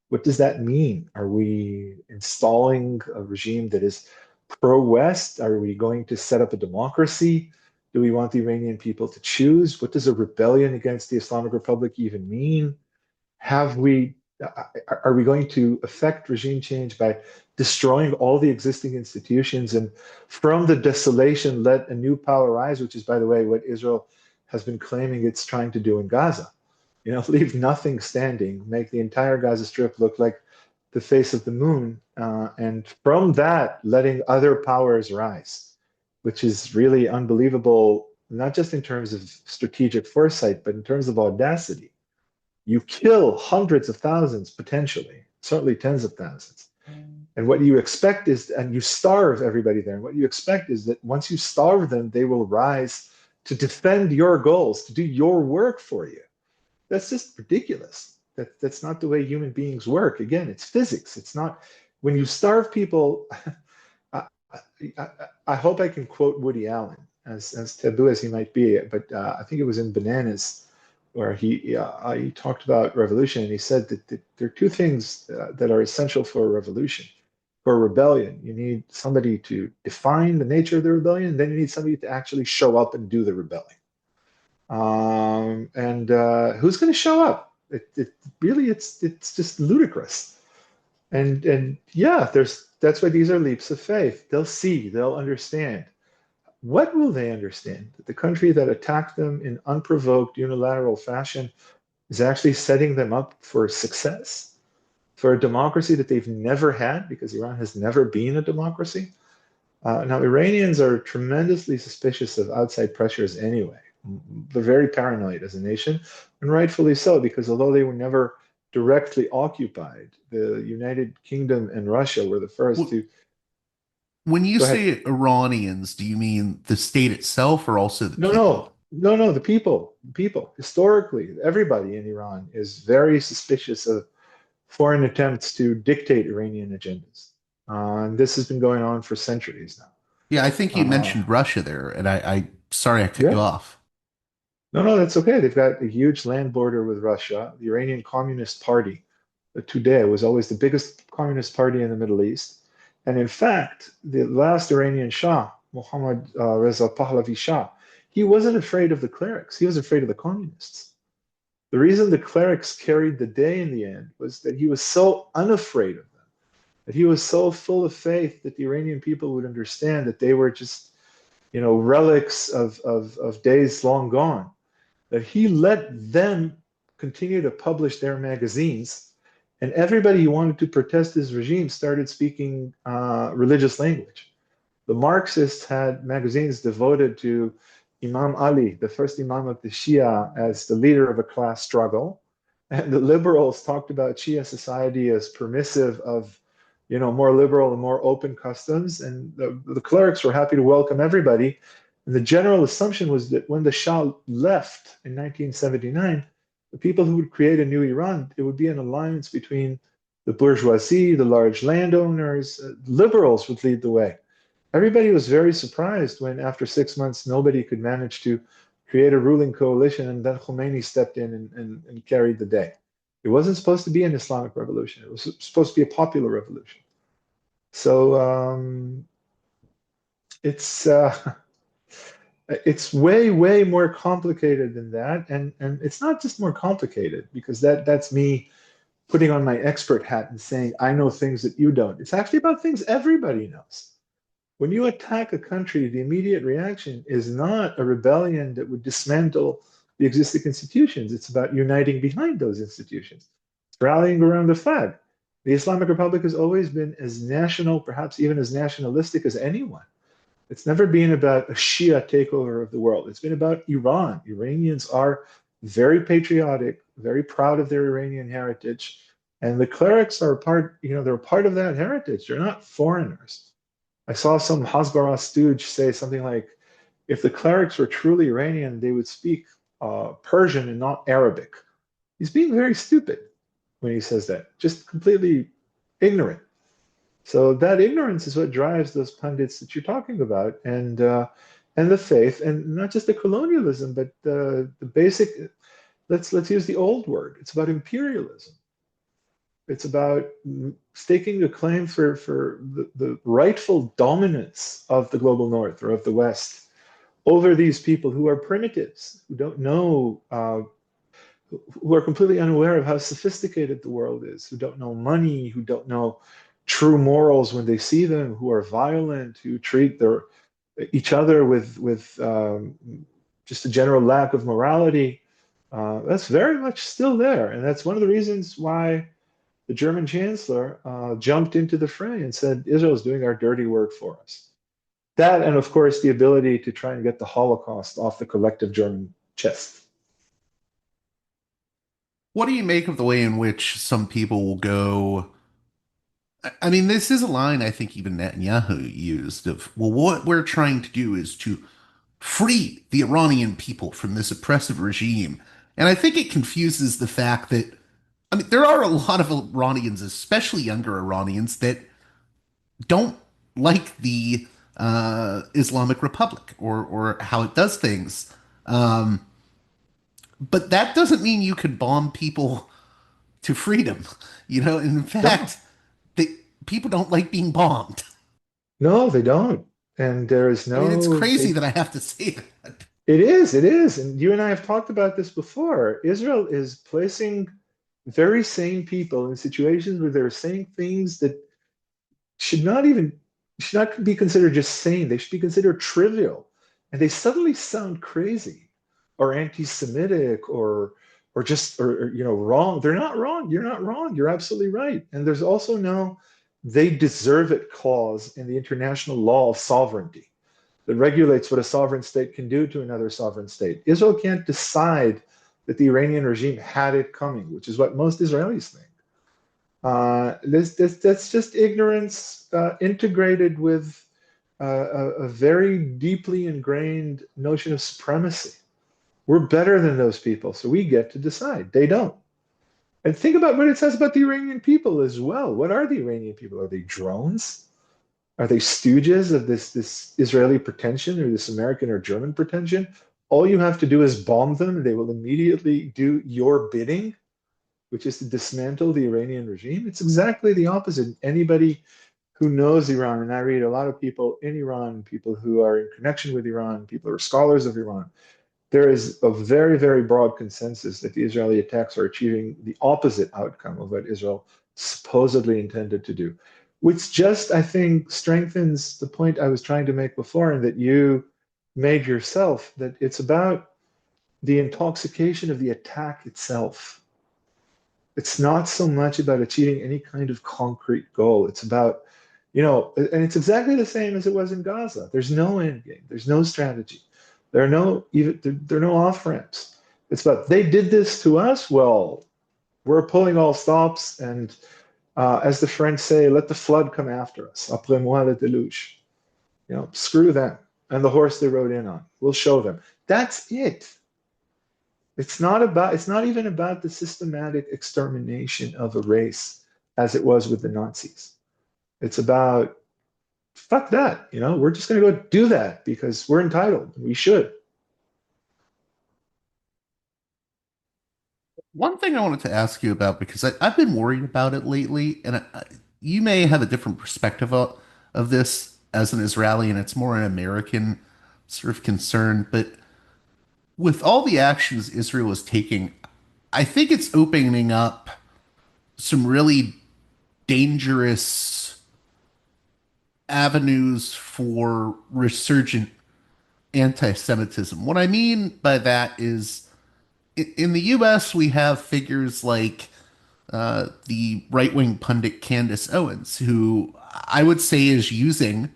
What does that mean? Are we installing a regime that is pro-West? Are we going to set up a democracy? Do we want the Iranian people to choose? What does a rebellion against the Islamic Republic even mean? Have we are we going to affect regime change by destroying all the existing institutions and from the desolation let a new power rise, which is, by the way, what Israel has been claiming it's trying to do in Gaza? Leave nothing standing, make the entire Gaza Strip look like the face of the moon, and from that, letting other powers rise, which is really unbelievable, not just in terms of strategic foresight, but in terms of audacity. You kill hundreds of thousands, potentially, certainly tens of thousands. And what you expect is, and you starve everybody there. And what you expect is that once you starve them, they will rise to defend your goals, to do your work for you. That's just ridiculous. That's not the way human beings work. Again, it's physics. It's not, when you starve people, I, I, I hope I can quote Woody Allen, as taboo as he might be, but I think it was in Bananas where he talked about revolution, and he said that there are two things that are essential for a revolution. For a rebellion, you need somebody to define the nature of the rebellion, and then you need somebody to actually show up and do the rebellion. And who's going to show up? It really, it's just ludicrous. And yeah, that's why these are leaps of faith. They'll see, they'll understand. What will they understand? That the country that attacked them in unprovoked unilateral fashion is actually setting them up for success, for a democracy that they've never had, because Iran has never been a democracy. Now, Iranians are tremendously suspicious of outside pressures anyway. They're very paranoid as a nation, and rightfully so, because although they were never directly occupied, the United Kingdom and Russia were the first to. When you Go ahead. say Iranians, do you mean the state itself or also the No, people? no, no, no, the people. The people. Historically, everybody in Iran is very suspicious of foreign attempts to dictate Iranian agendas. And this has been going on for centuries now. Yeah, I think you Uh, mentioned Russia there, and I sorry I cut you yeah. off. No, no, that's okay. They've got a huge land border with Russia. The Iranian Communist Party, today, was always the biggest communist party in the Middle East. And in fact, the last Iranian Shah, Mohammad Reza Pahlavi Shah, he wasn't afraid of the clerics. He was afraid of the communists. The reason the clerics carried the day in the end was that he was so unafraid of them, that he was so full of faith that the Iranian people would understand that they were just, relics of days long gone, that he let them continue to publish their magazines, and everybody who wanted to protest his regime started speaking religious language. The Marxists had magazines devoted to Imam Ali, the first Imam of the Shia, as the leader of a class struggle. And the liberals talked about Shia society as permissive of, more liberal and more open customs. And the clerics were happy to welcome everybody. And the general assumption was that when the Shah left in 1979, the people who would create a new Iran, it would be an alliance between the bourgeoisie, the large landowners, liberals would lead the way. Everybody was very surprised when, after 6 months, nobody could manage to create a ruling coalition, and then Khomeini stepped in and carried the day. It wasn't supposed to be an Islamic revolution. It was supposed to be a popular revolution. So it's way, way more complicated than that. And it's not just more complicated, because that's me putting on my expert hat and saying, I know things that you don't. It's actually about things everybody knows. When you attack a country, the immediate reaction is not a rebellion that would dismantle the existing institutions. It's about uniting behind those institutions, rallying around the flag. The Islamic Republic has always been as national, perhaps even as nationalistic as anyone. It's never been about a Shia takeover of the world. It's been about Iran. Iranians are very patriotic, very proud of their Iranian heritage. And the clerics are they're part of that heritage. They're not foreigners. I saw some Hasbara stooge say something like, if the clerics were truly Iranian, they would speak Persian and not Arabic. He's being very stupid when he says that, just completely ignorant. So that ignorance is what drives those pundits that you're talking about, and the faith, and not just the colonialism, but the basic. Let's use the old word. It's about imperialism. It's about staking a claim for the rightful dominance of the global north or of the west over these people who are primitives, who don't know, who are completely unaware of how sophisticated the world is, who don't know money, who don't know true morals when they see them, who are violent, who treat each other with just a general lack of morality. That's very much still there, and that's one of the reasons why the German chancellor jumped into the fray and said, Israel is doing our dirty work for us. That, and of course, the ability to try and get the Holocaust off the collective German chest. What do you make of the way in which some people will go? I mean, this is a line I think even Netanyahu used of, well, what we're trying to do is to free the Iranian people from this oppressive regime. And I think it confuses the fact that, I mean, there are a lot of Iranians, especially younger Iranians, that don't like the Islamic Republic or how it does things. Um, but that doesn't mean you could bomb people to freedom. In No, fact, they, people don't like being bombed. no, they don't. And there is I mean, it's no, crazy that I have to say that. it is. And you and I have talked about this before. Israel is placing very sane people in situations where they're saying things that should not even should not be considered just sane. They should be considered trivial, and they suddenly sound crazy or anti-Semitic or wrong. They're not wrong. You're not wrong. You're absolutely right. And there's also no they deserve it clause in the international law of sovereignty that regulates what a sovereign state can do to another sovereign state. Israel can't decide that the Iranian regime had it coming, which is what most Israelis think. That's just ignorance integrated with a very deeply ingrained notion of supremacy. We're better than those people, so we get to decide. They don't. And think about what it says about the Iranian people as well. What are the Iranian people? Are they drones? Are they stooges of this Israeli pretension or this American or German pretension? All you have to do is bomb them, and they will immediately do your bidding, which is to dismantle the Iranian regime. It's exactly the opposite. Anybody who knows Iran, and I read a lot of people in Iran, people who are in connection with Iran, people who are scholars of Iran, there is a very, very broad consensus that the Israeli attacks are achieving the opposite outcome of what Israel supposedly intended to do, which just, I think, strengthens the point I was trying to make before and that you made yourself, that it's about the intoxication of the attack itself. It's not so much about achieving any kind of concrete goal. It's about, and it's exactly the same as it was in Gaza. There's no end game. There's no strategy. There are no off ramps. It's about they did this to us. Well, we're pulling all stops, and as the French say, let the flood come after us. Après moi le déluge. Screw them and the horse they rode in on. We'll show them. That's it. It's not even about the systematic extermination of a race as it was with the Nazis. It's about, fuck that, we're just going to go do that because we're entitled. We should. One thing I wanted to ask you about, because I've been worried about it lately, and you may have a different perspective of this as an Israeli, and it's more an American sort of concern, but with all the actions Israel is taking, I think it's opening up some really dangerous avenues for resurgent anti-Semitism. What I mean by that is in the US, we have figures like the right-wing pundit Candace Owens, who I would say is using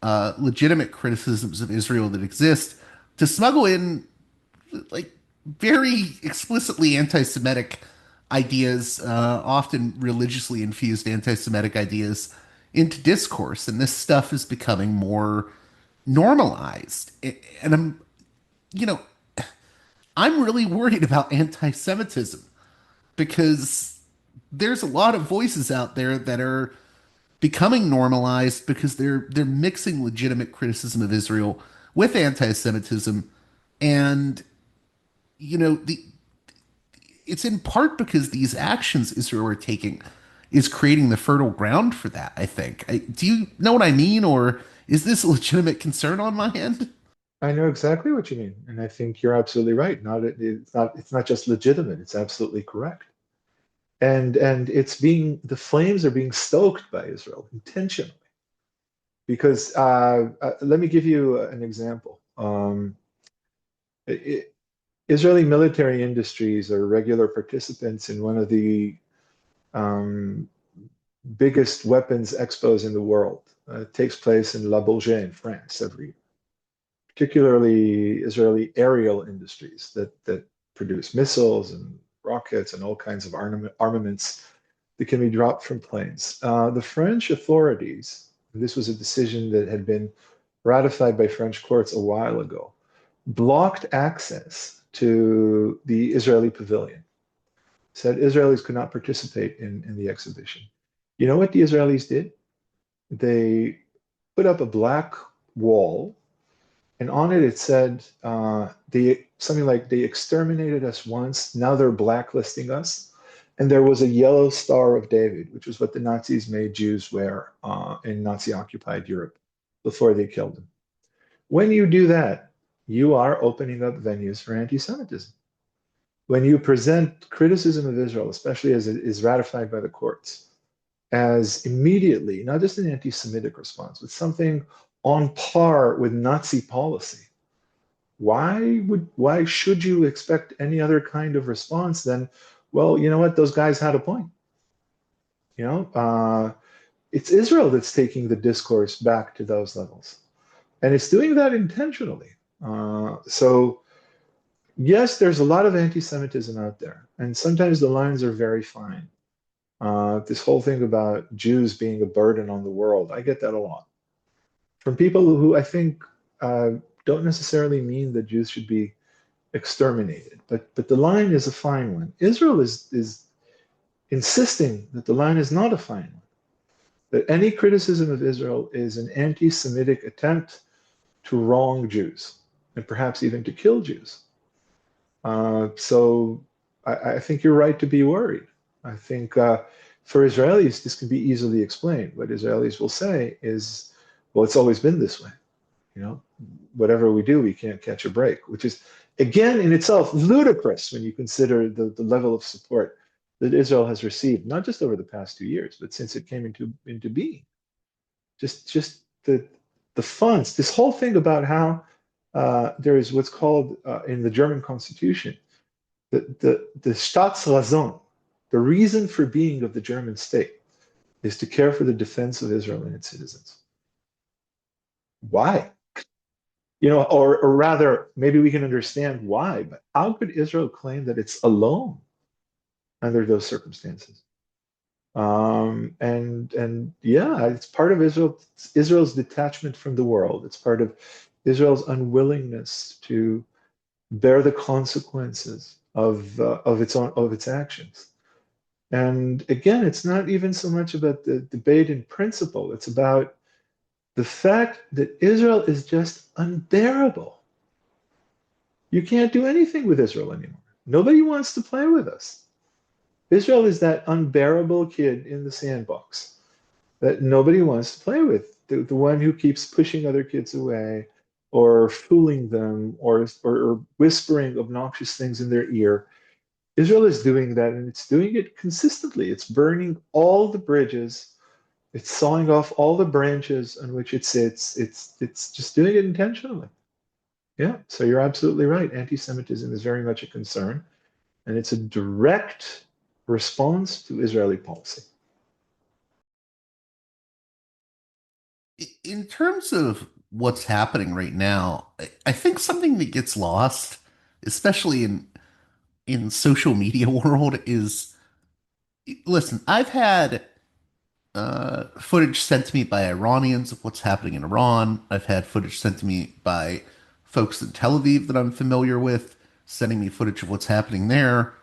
legitimate criticisms of Israel that exist to smuggle in like very explicitly anti-Semitic ideas, often religiously infused anti-Semitic ideas, into discourse, and this stuff is becoming more normalized. And you know, I'm really worried about anti-Semitism because there's a lot of voices out there that are becoming normalized because they're mixing legitimate criticism of Israel with anti-Semitism, and the it's in part because these actions Israel are taking is creating the fertile ground for that, I think. Do you know what I mean, or is this a legitimate concern on my end? I know exactly what you mean, and I think you're absolutely right. It's not just legitimate; it's absolutely correct. And the flames are being stoked by Israel intentionally. Because let me give you an example. Israeli military industries are regular participants in one of the um, biggest weapons expos in the world. It takes place in La Bourget in France every year. Particularly Israeli aerial industries that produce missiles and rockets and all kinds of armaments that can be dropped from planes. The French authorities, this was a decision that had been ratified by French courts a while ago, blocked access to the Israeli pavilion, said Israelis could not participate in the exhibition. You know what the Israelis did? They put up a black wall, and on it said something like they exterminated us once, now they're blacklisting us. And there was a yellow Star of David, which was what the Nazis made Jews wear in Nazi-occupied Europe before they killed them. When you do that, you are opening up venues for anti-Semitism. When you present criticism of Israel, especially as it is ratified by the courts, as immediately, not just an anti-Semitic response, but something on par with Nazi policy, why should you expect any other kind of response than, well, you know what, those guys had a point. It's Israel that's taking the discourse back to those levels. And it's doing that intentionally. So yes, there's a lot of anti-Semitism out there. And sometimes the lines are very fine. This whole thing about Jews being a burden on the world, I get that a lot. From people who I think don't necessarily mean that Jews should be exterminated. But the line is a fine one. Israel is insisting that the line is not a fine one. That any criticism of Israel is an anti-Semitic attempt to wrong Jews and perhaps even to kill Jews. So I think you're right to be worried. I think for Israelis, this can be easily explained. What Israelis will say is, well, it's always been this way. Whatever we do, we can't catch a break, which is Again, in itself, ludicrous when you consider the level of support that Israel has received, not just over the past 2 years, but since it came into being. Just the funds, this whole thing about how there is what's called in the German constitution, the Staatsraison, the reason for being of the German state is to care for the defense of Israel and its citizens. Why? Or rather, maybe we can understand why, but how could Israel claim that it's alone under those circumstances? And yeah, it's part of Israel's detachment from the world. It's part of Israel's unwillingness to bear the consequences of its actions. And again, it's not even so much about the debate in principle. It's about the fact that Israel is just unbearable. You can't do anything with Israel anymore. Nobody wants to play with us. Israel is that unbearable kid in the sandbox that nobody wants to play with. The one who keeps pushing other kids away or fooling them or whispering obnoxious things in their ear. Israel is doing that, and it's doing it consistently. It's burning all the bridges. It's sawing off all the branches on which it sits. It's just doing it intentionally. Yeah, so you're absolutely right. Anti-Semitism is very much a concern, and it's a direct response to Israeli policy. In terms of what's happening right now, I think something that gets lost, especially in social media world, is listen. I've had footage sent to me by Iranians of what's happening in Iran. I've had footage sent to me by folks in Tel Aviv that I'm familiar with, sending me footage of what's happening there.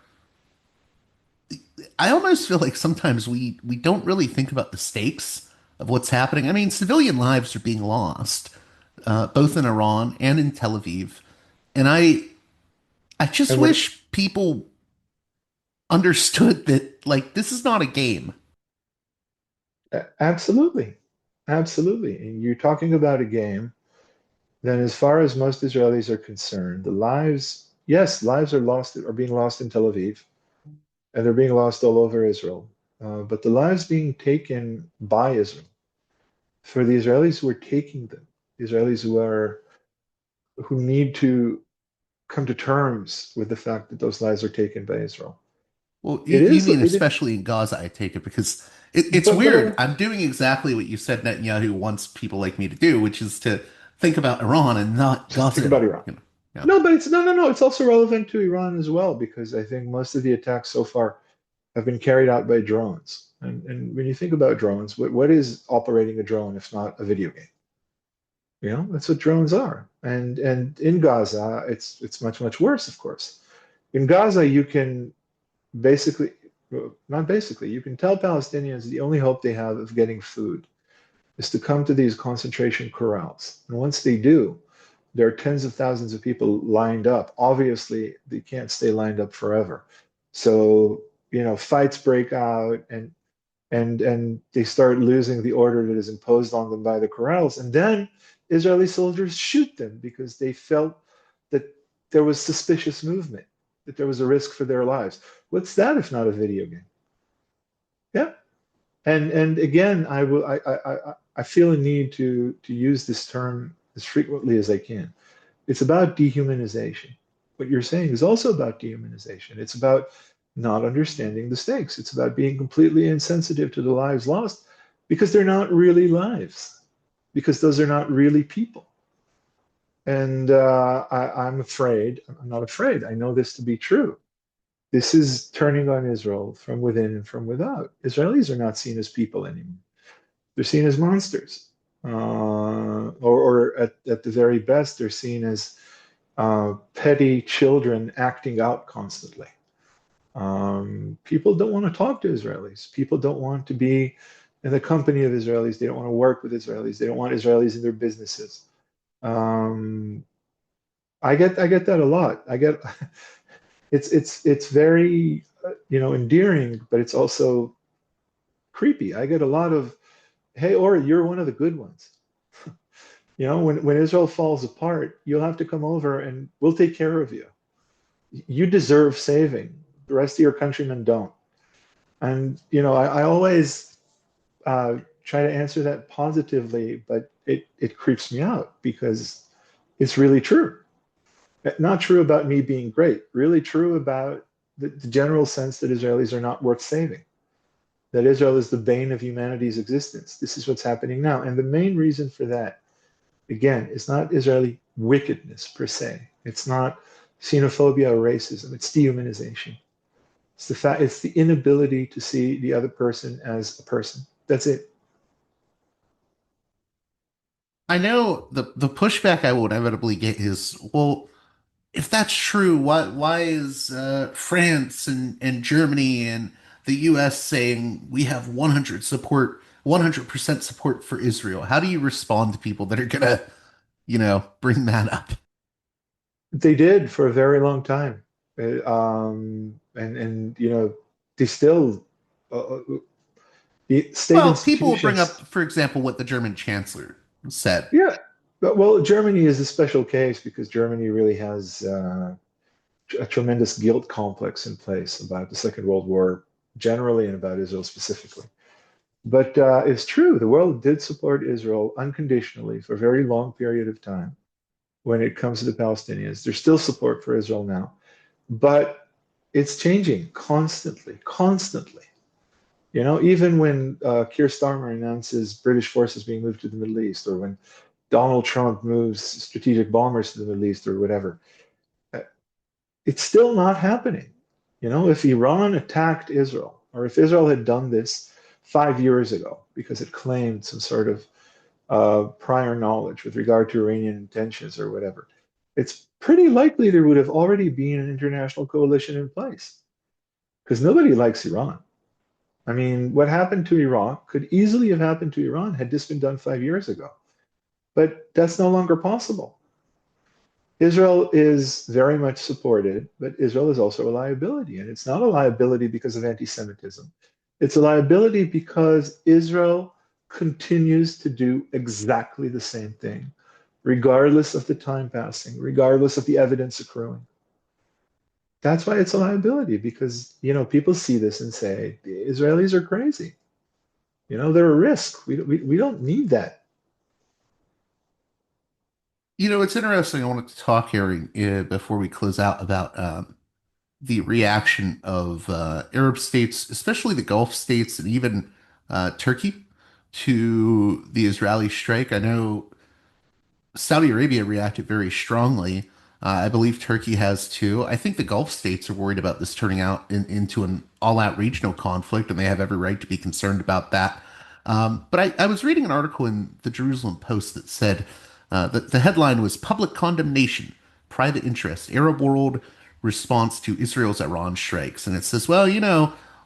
I almost feel like sometimes we don't really think about the stakes of what's happening. I mean, civilian lives are being lost, both in Iran and in Tel Aviv, and I just And when wish people understood that like this is not a game. absolutely, absolutely, and you're talking about a game, then as far as most Israelis are concerned, the lives, yes, lives are being lost in Tel Aviv, and they're being lost all over Israel. But the lives being taken by Israel, for the Israelis who are taking them, the Israelis who need to come to terms with the fact that those lives are taken by Israel. Well, It you is, mean it is, especially in Gaza, I take it, because it's but weird. I'm doing exactly what you said Netanyahu wants people like me to do, which is to think about Iran and not just think Gaza about anymore. Iran. Yeah. No, but it's no. It's also relevant to Iran as well because I think most of the attacks so far have been carried out by drones. And when you think about drones, what is operating a drone if not a video game? That's what drones are. And in Gaza, it's much worse, of course. In Gaza, you can basically, well, not basically, you can tell Palestinians the only hope they have of getting food is to come to these concentration corrals. And once they do, there are tens of thousands of people lined up. Obviously, they can't stay lined up forever. So, fights break out and they start losing the order that is imposed on them by the corrals. And then Israeli soldiers shoot them because they felt that there was suspicious movement, that there was a risk for their lives. What's that if not a video game? Yeah. And again, I feel a need to use this term as frequently as I can. It's about dehumanization. What you're saying is also about dehumanization. It's about not understanding the stakes. It's about being completely insensitive to the lives lost because they're not really lives, because those are not really people. And I'm afraid, I'm not afraid, I know this to be true. This is turning on Israel from within and from without. Israelis are not seen as people anymore. They're seen as monsters. Or at the very best, they're seen as petty children acting out constantly. People don't want to talk to Israelis. People don't want to be in the company of Israelis. They don't want to work with Israelis. They don't want Israelis in their businesses. Um, I get that a lot. I get it's very endearing, but it's also creepy. I get a lot of, "Hey, Ori, you're one of the good ones." When Israel falls apart, you'll have to come over and we'll take care of you. You deserve saving. The rest of your countrymen don't. And, I always try to answer that positively, but it creeps me out because it's really true. Not true about me being great, really true about the general sense that Israelis are not worth saving, that Israel is the bane of humanity's existence. This is what's happening now. And the main reason for that, again, is not Israeli wickedness per se. It's not xenophobia or racism. It's dehumanization. It's the inability to see the other person as a person. That's it. I know the pushback I will inevitably get is, well, if that's true, why is France and Germany and the U.S. saying we have 100% support for Israel? How do you respond to people that are gonna, bring that up? They did for a very long time. And they still, the state Well, people will bring institutions. up, for example, what the German chancellor said. Yeah. Well, Germany is a special case because Germany really has a tremendous guilt complex in place about the Second World War generally and about Israel specifically. But it's true, the world did support Israel unconditionally for a very long period of time when it comes to the Palestinians. There's still support for Israel now, but it's changing constantly, constantly. Even when Keir Starmer announces British forces being moved to the Middle East, or when Donald Trump moves strategic bombers to the Middle East, or whatever, uh, it's still not happening. If Iran attacked Israel, or if Israel had done this 5 years ago because it claimed some sort of prior knowledge with regard to Iranian intentions or whatever, it's pretty likely there would have already been an international coalition in place because nobody likes Iran. I mean, what happened to Iraq could easily have happened to Iran had this been done 5 years ago, but that's no longer possible. Israel is very much supported, but Israel is also a liability. And it's not a liability because of anti Semitism. It's a liability because Israel continues to do exactly the same thing, regardless of the time passing, regardless of the evidence accruing. That's why it's a liability because, people see this and say, the Israelis are crazy. They're a risk. We don't need that. It's interesting. I wanted to talk here before we close out about the reaction of Arab states, especially the Gulf states and even Turkey, to the Israeli strike. I know Saudi Arabia reacted very strongly. I believe Turkey has too. I think the Gulf states are worried about this turning out into an all-out regional conflict, and they have every right to be concerned about that. But I was reading an article in the Jerusalem Post that said that the headline was "Public Condemnation, Private Interest, Arab World Response to Israel's Iran Strikes," and it says, well,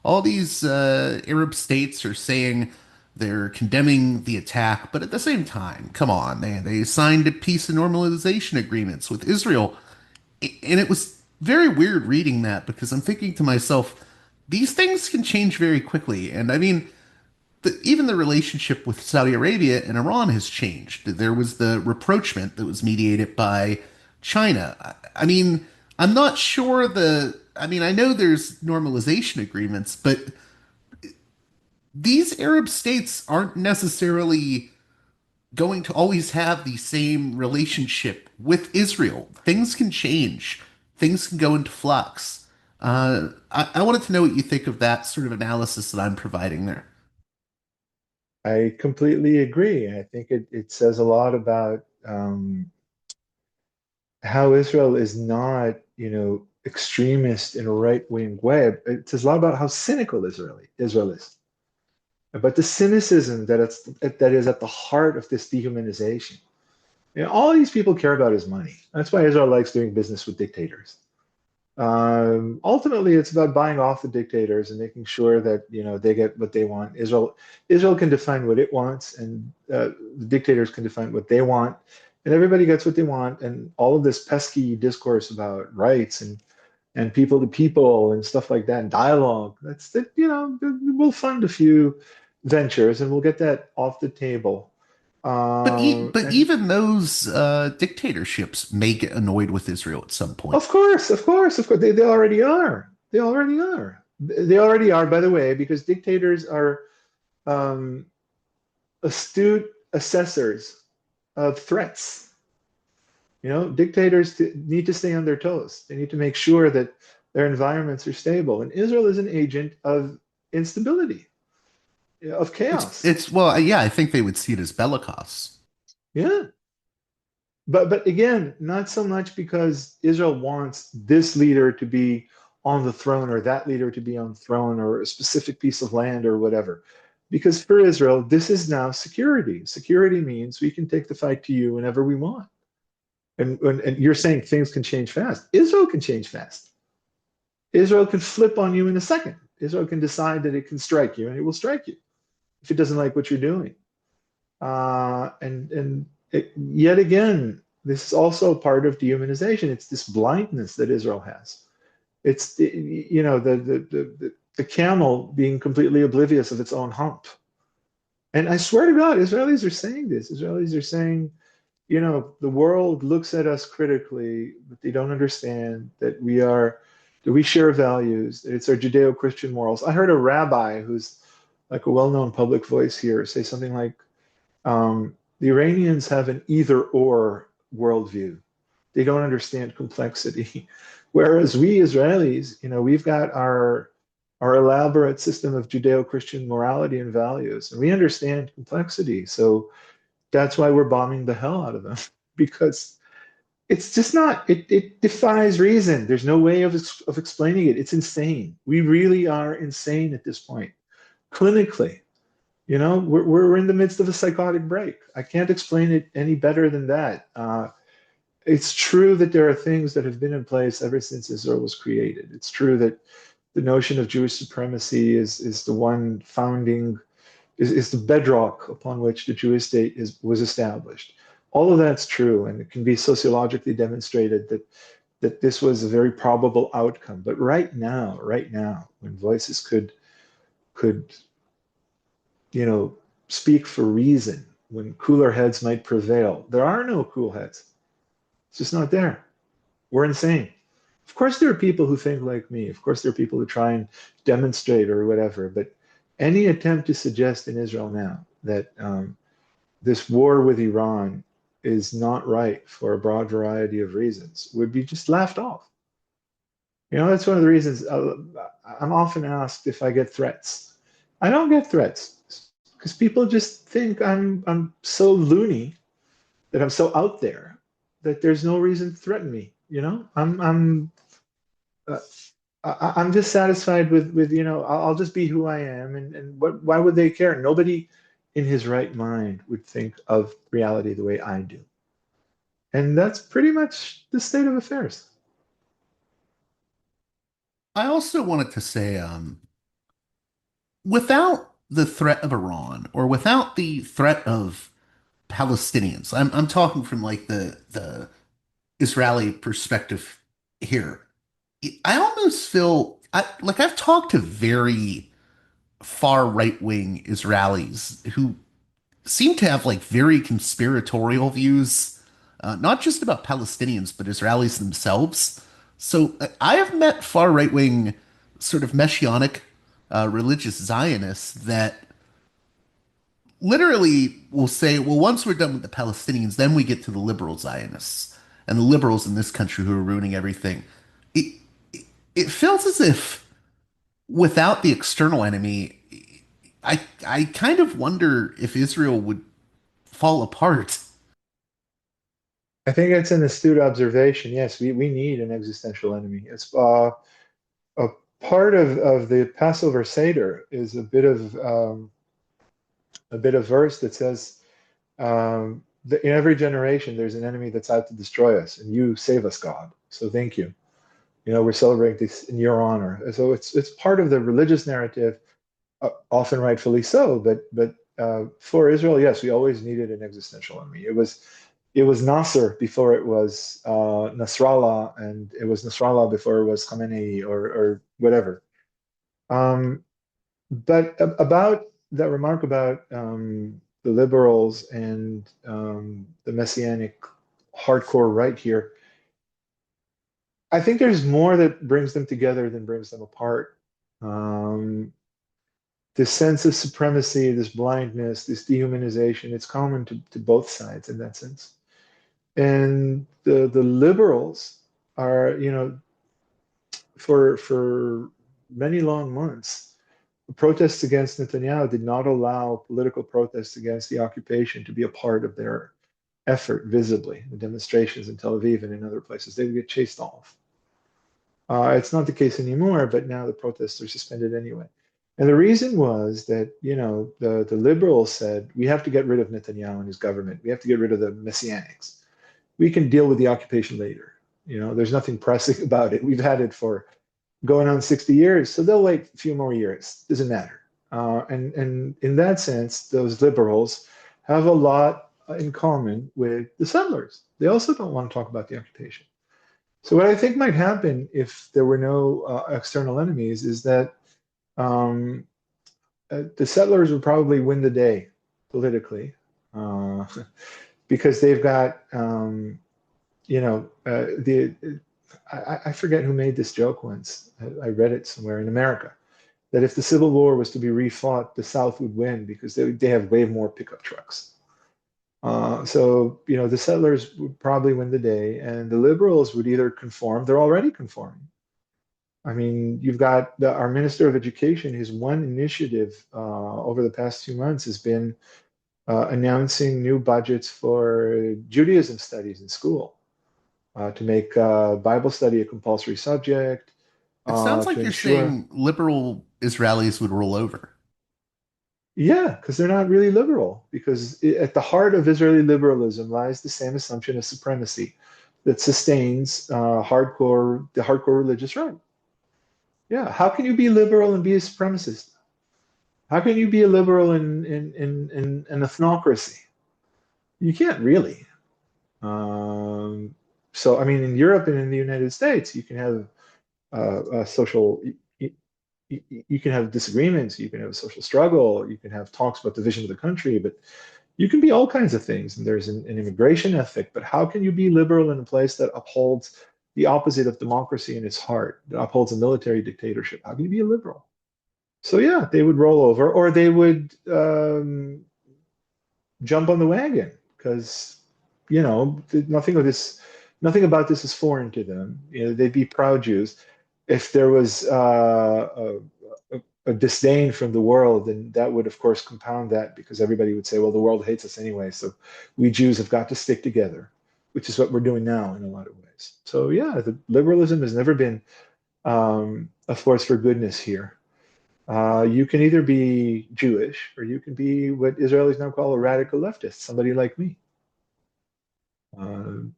all these Arab states are saying they're condemning the attack, but at the same time, come on, they signed a peace and normalization agreements with Israel. And it was very weird reading that because I'm thinking to myself, these things can change very quickly. And I mean, even the relationship with Saudi Arabia and Iran has changed. There was the rapprochement that was mediated by China. I mean, I'm not sure I mean, I know there's normalization agreements, but these Arab states aren't necessarily going to always have the same relationship with Israel. Things can change, things can go into flux. I wanted to know what you think of that sort of analysis that I'm providing there. I completely agree. I think it says a lot about how Israel is not, extremist in a right-wing way. It says a lot about how cynical Israel is, but the cynicism that is at the heart of this dehumanization. All these people care about is money. That's why Israel likes doing business with dictators. Ultimately, it's about buying off the dictators and making sure that they get what they want. Israel can define what it wants, and the dictators can define what they want, and everybody gets what they want. And all of this pesky discourse about rights and people to people and stuff like that, and dialogue. That's that. We'll fund a few ventures and we'll get that off the table. But And even those dictatorships may get annoyed with Israel at some point. of course, they already are. They already are. They already are, by the way, because dictators are um, astute assessors of threats. Dictators need to stay on their toes. They need to make sure that their environments are stable. And Israel is an agent of instability, of chaos. It's well, yeah, I think they would see it as bellicose. Yeah. But again, not so much because Israel wants this leader to be on the throne or that leader to be on the throne or a specific piece of land or whatever. Because for Israel, this is now security. Security means we can take the fight to you whenever we want. And you're saying things can change fast. Israel can change fast. Israel can flip on you in a second. Israel can decide that it can strike you, and it will strike you if it doesn't like what you're doing. Yet again, this is also part of dehumanization. It's this blindness that Israel has. It's the camel being completely oblivious of its own hump. And I swear to God, Israelis are saying this. Israelis are saying, the world looks at us critically, but they don't understand that we share values, that it's our Judeo-Christian morals. I heard a rabbi who's like a well-known public voice here say something like, the Iranians have an either-or worldview. They don't understand complexity. Whereas we Israelis, we've got our elaborate system of Judeo-Christian morality and values, and we understand complexity. So that's why we're bombing the hell out of them because it's just not. It defies reason. There's no way of explaining it. It's insane. We really are insane at this point, clinically. We're in the midst of a psychotic break. I can't explain it any better than that. It's true that there are things that have been in place ever since Israel was created. It's true that the notion of Jewish supremacy is the one founding, is the bedrock upon which the Jewish state was established. All of that's true, and it can be sociologically demonstrated that this was a very probable outcome. But right now, when voices could speak for reason, when cooler heads might prevail, there are no cool heads. It's just not there. We're insane. Of course, there are people who think like me. Of course, there are people who try and demonstrate or whatever. But any attempt to suggest in Israel now that this war with Iran is not right for a broad variety of reasons would be just laughed off. That's one of the reasons I'm often asked if I get threats. I don't get threats because people just think I'm so loony, that I'm so out there, that there's no reason to threaten me. Uh, I'm just satisfied with I'll just be who I am, and why would they care? Nobody in his right mind would think of reality the way I do, and that's pretty much the state of affairs. I also wanted to say, without the threat of Iran or without the threat of Palestinians, I'm talking from like the Israeli perspective here. I almost feel like I've talked to very far right-wing Israelis who seem to have like very conspiratorial views, not just about Palestinians, but Israelis themselves. So I have met far right-wing, sort of messianic, religious Zionists that literally will say, well, once we're done with the Palestinians, then we get to the liberal Zionists and the liberals in this country who are ruining everything. It, it feels as if without the external enemy, I kind of wonder if Israel would fall apart. I think it's an astute observation. Yes, we need an existential enemy. It's a part of the Passover Seder is a bit of verse that says that in every generation there's an enemy that's out to destroy us, and you save us, God. So thank you. We're celebrating this in your honor. So it's part of the religious narrative, often rightfully so. But for Israel, yes, we always needed an existential enemy. It was Nasser before it was Nasrallah, and it was Nasrallah before it was Khamenei or whatever. But about that remark about the liberals and the messianic hardcore right here, I think there's more that brings them together than brings them apart. Um, this sense of supremacy, this blindness, this dehumanization, it's common to both sides in that sense. And the liberals are, for many long months, protests against Netanyahu did not allow political protests against the occupation to be a part of their effort visibly. The demonstrations in Tel Aviv and in other places, they would get chased off. It's not the case anymore, but now the protests are suspended anyway. And the reason was that, the liberals said, we have to get rid of Netanyahu and his government. We have to get rid of the messianics. We can deal with the occupation later. There's nothing pressing about it. We've had it for going on 60 years, so they'll wait a few more years. Doesn't matter. And in that sense, those liberals have a lot in common with the settlers. They also don't want to talk about the occupation. So what I think might happen if there were no external enemies is that the settlers would probably win the day politically, because they've got, I forget who made this joke once. I read it somewhere in America, that if the Civil War was to be refought, the South would win because they have way more pickup trucks. So the settlers would probably win the day, and the liberals would either conform. They're already conforming. I mean, you've got our Minister of Education. His one initiative over the past 2 months has been announcing new budgets for Judaism studies in school, to make Bible study a compulsory subject, It sounds to like you're ensure. saying liberal Israelis would roll over. Yeah, because they're not really liberal. Because at the heart of Israeli liberalism lies the same assumption of supremacy that sustains the hardcore religious right. Yeah, how can you be liberal and be a supremacist? How can you be a liberal in an ethnocracy? You can't really. Um, so, I mean, in Europe and in the United States, you can have a social you can have disagreements, you can have a social struggle, you can have talks about the vision of the country, but you can be all kinds of things. And there's an immigration ethic, but how can you be liberal in a place that upholds the opposite of democracy in its heart, that upholds a military dictatorship? How can you be a liberal? So yeah, they would roll over, or they would jump on the wagon because nothing about this is foreign to them. They'd be proud Jews. If there was a disdain from the world, then that would, of course, compound that, because everybody would say, well, the world hates us anyway, so we Jews have got to stick together, which is what we're doing now in a lot of ways. So yeah, the liberalism has never been a force for goodness here. You can either be Jewish or you can be what Israelis now call a radical leftist, somebody like me.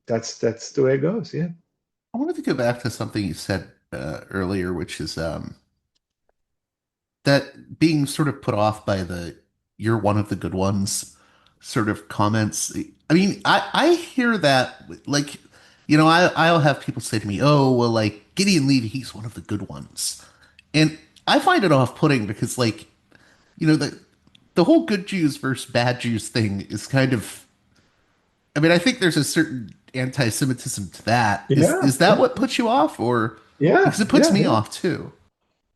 That's the way it goes. Yeah. I wanted to go back to something you said earlier, which is that being sort of put off by the "you're one of the good ones" sort of comments. I mean, I hear that like, I'll have people say to me, "Oh, well, like Gideon Levy, he's one of the good ones," and I find it off-putting because, like, the whole good Jews versus bad Jews thing is kind of. I mean, I think there's a certain anti-Semitism to that. Is Yeah, is that yeah, what puts you off, or because yeah, it puts yeah, me yeah, off too?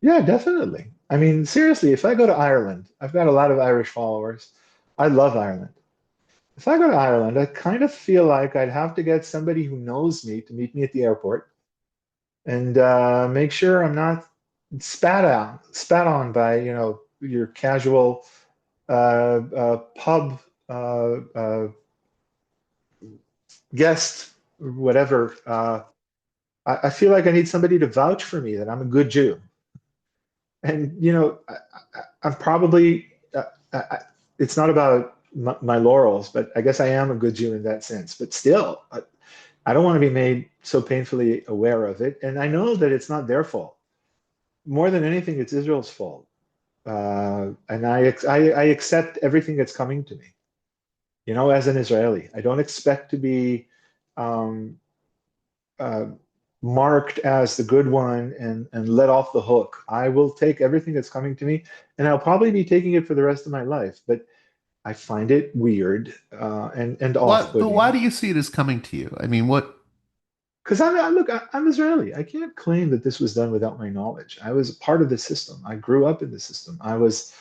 yeah, definitely. I mean, seriously, if I go to Ireland, I've got a lot of Irish followers. I love Ireland. If I go to Ireland, I kind of feel like I'd have to get somebody who knows me to meet me at the airport and make sure I'm not spat on by, your casual pub guest, or whatever. I feel like I need somebody to vouch for me that I'm a good Jew. And I'm probably it's not about my laurels, but I guess I am a good Jew in that sense. But still, I don't want to be made so painfully aware of it. And I know that it's not their fault. More than anything, it's Israel's fault. And I accept everything that's coming to me. As an Israeli, I don't expect to be um, uh, marked as the good one and let off the hook. I will take everything that's coming to me, and I'll probably be taking it for the rest of my life. But I find it weird and What? But why off-putting. do you see it as coming to you? I mean, what? Because I'm Israeli. I can't claim that this was done without my knowledge. I was a part of the system. I grew up in the system. I was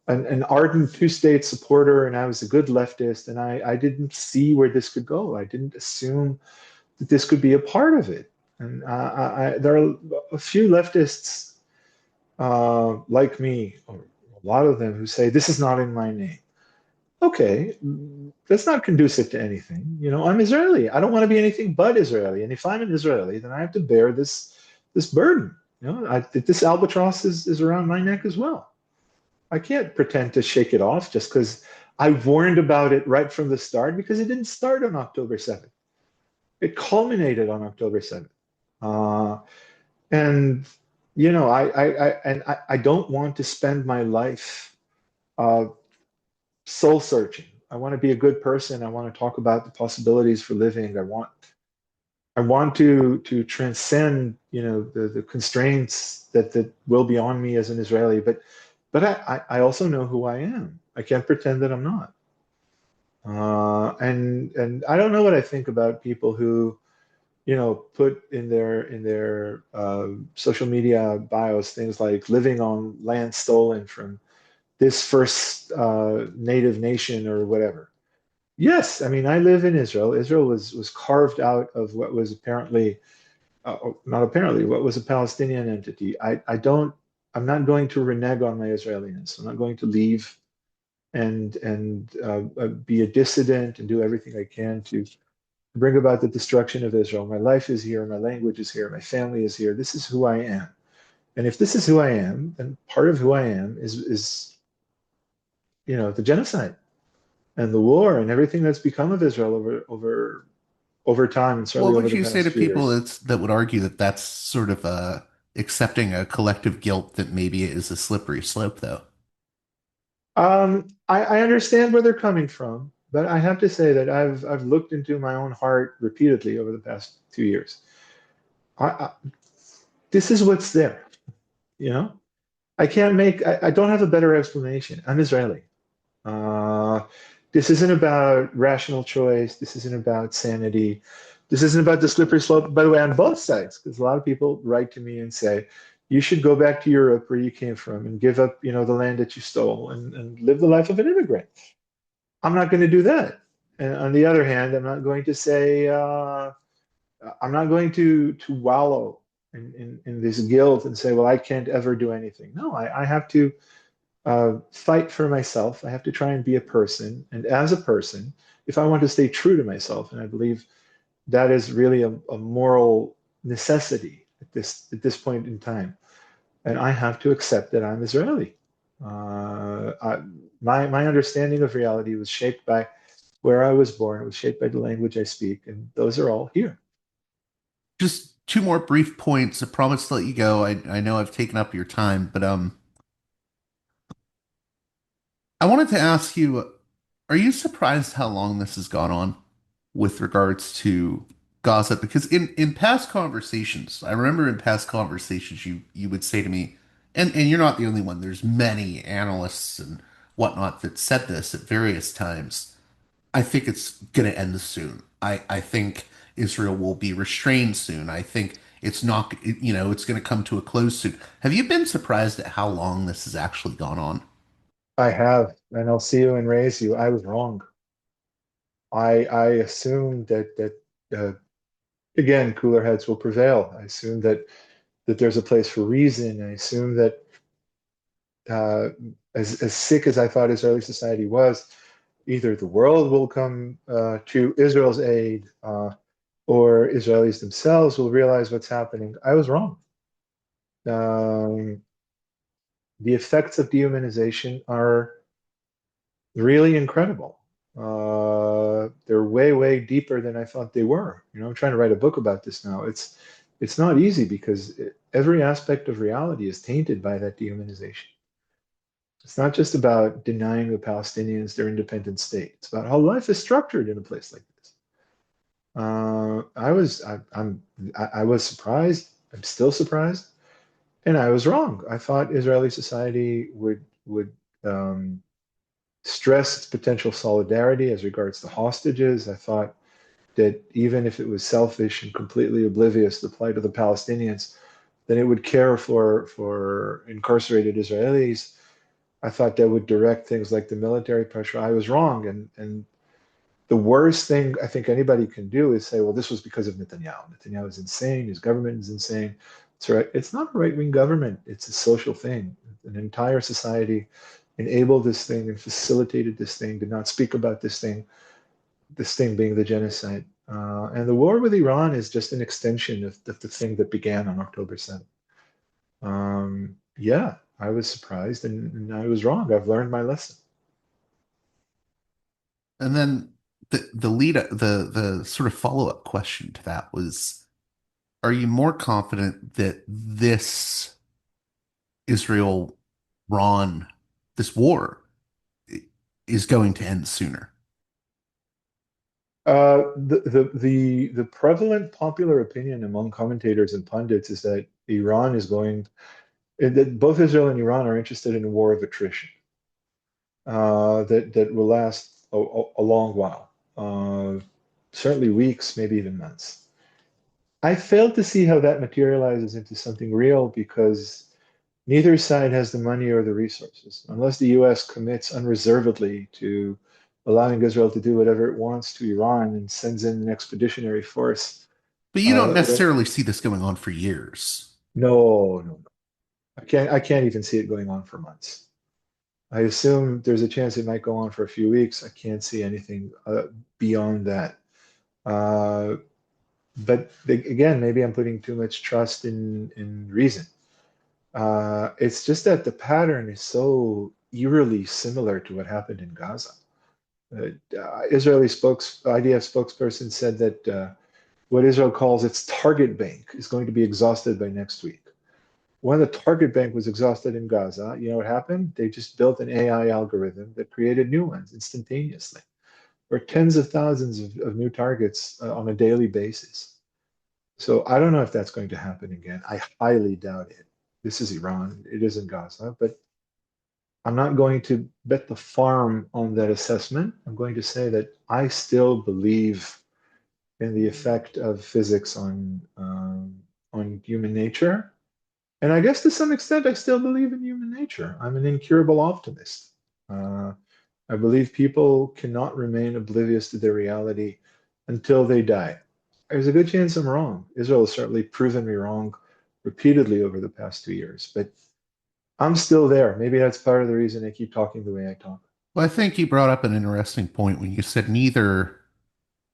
an ardent two-state supporter, and I was a good leftist, and I didn't see where this could go. I didn't assume that this could be a part of it. And there are a few leftists like me, or a lot of them, who say this is not in my name. Okay, that's not conducive to anything. I'm Israeli. I don't want to be anything but Israeli. And if I'm an Israeli, then I have to bear this burden. This albatross is around my neck as well. I can't pretend to shake it off just because I warned about it right from the start, because it didn't start on October 7th. It culminated on October 7th. Uh, and I don't want to spend my life uh, soul searching. I want to be a good person. I want to talk about the possibilities for living. I want to transcend, the constraints that will be on me as an Israeli. But I also know who I am. I can't pretend that I'm not. And I don't know what I think about people who, put in their social media bios things like living on land stolen from this first native nation or whatever. Yes, I mean I live in Israel. Israel was carved out of what was apparently, not apparently, what was a Palestinian entity. I'm not going to renege on my Israeliness. I'm not going to leave and be a dissident and do everything I can to bring about the destruction of Israel. My life is here. My language is here. My family is here. This is who I am. And if this is who I am, then part of who I am is the genocide and the war and everything that's become of Israel over time, and certainly What over would the you say to past few people years. that would argue that that's sort of accepting a collective guilt that maybe it is a slippery slope, though? I understand where they're coming from, but I have to say that I've looked into my own heart repeatedly over the past 2 years. I, this is what's there, you know. I don't have a better explanation. I'm Israeli. Uh, this isn't about rational choice. This isn't about sanity. This isn't about the slippery slope, by the way, on both sides, because a lot of people write to me and say, you should go back to Europe where you came from and give up, the land that you stole and live the life of an immigrant. I'm not going to do that. And on the other hand, I'm not going to wallow in this guilt and say, well, I can't ever do anything. No, I have to fight for myself. I have to try and be a person. And as a person, if I want to stay true to myself, and I believe that is really a moral necessity at this point in time, and I have to accept that I'm Israeli. My understanding of reality was shaped by where I was born. It was shaped by the language I speak, and those are all here. Just two more brief points. I promise to let you go. I know I've taken up your time, but I wanted to ask you, are you surprised how long this has gone on with regards to Gaza? Because in past conversations, I remember in past conversations you would say to me, and you're not the only one, there's many analysts and whatnot that said this at various times. I think it's gonna end soon. I think Israel will be restrained soon. I think it's not, it's gonna come to a close soon. Have you been surprised at how long this has actually gone on? I have, and I'll see you and raise you. I was wrong. I assumed that again, cooler heads will prevail. I assume that there's a place for reason. I assume that uh, as sick as I thought Israeli society was, either the world will come to Israel's aid, or Israelis themselves will realize what's happening. I was wrong. Um, the effects of dehumanization are really incredible. They're way, way deeper than I thought they were. I'm trying to write a book about this now. It's not easy because every aspect of reality is tainted by that dehumanization. It's not just about denying the Palestinians their independent state. It's about how life is structured in a place like this. I was surprised. I'm still surprised, and I was wrong. I thought Israeli society would stress its potential solidarity as regards to hostages. I thought that even if it was selfish and completely oblivious to the plight of the Palestinians, then it would care for incarcerated Israelis. I thought that would direct things like the military pressure. I was wrong, and the worst thing I think anybody can do is say, well, this was because of Netanyahu. Netanyahu is insane. His government is insane. It's right. It's not a right-wing government. It's a social thing. An entire society enabled this thing and facilitated this thing, did not speak about this thing being the genocide. And the war with Iran is just an extension of the thing that began on October 7th. Yeah, I was surprised and I was wrong. I've learned my lesson. And then the sort of follow-up question to that was, are you more confident that this Israel Ron this war is going to end sooner? The prevalent popular opinion among commentators and pundits is that Iran is going, that both Israel and Iran are interested in a war of attrition that will last a long while, certainly weeks, maybe even months. I failed to see how that materializes into something real because neither side has the money or the resources. Unless the US commits unreservedly to allowing Israel to do whatever it wants to Iran and sends in an expeditionary force. But you don't Uh, when, necessarily see this going on for years. no, no, no. I can't even see it going on for months. I assume there's a chance it might go on for a few weeks. I can't see anything beyond that. Uh, but again, maybe I'm putting too much trust in reason. It's just that the pattern is so eerily similar to what happened in Gaza. Israeli IDF spokesperson said that what Israel calls its target bank is going to be exhausted by next week. When the target bank was exhausted in Gaza, you know what happened? They just built an AI algorithm that created new ones instantaneously, or tens of thousands of new targets on a daily basis. So I don't know if that's going to happen again. I highly doubt it. This is Iran. It isn't Gaza, but I'm not going to bet the farm on that assessment. I'm going to say that I still believe in the effect of physics on human nature. And I guess to some extent, I still believe in human nature. I'm an incurable optimist. Uh, I believe people cannot remain oblivious to their reality until they die. There's a good chance I'm wrong. Israel has certainly proven me wrong repeatedly over the past 2 years, but I'm still there. Maybe that's part of the reason I keep talking the way I talk. Well, I think you brought up an interesting point when you said neither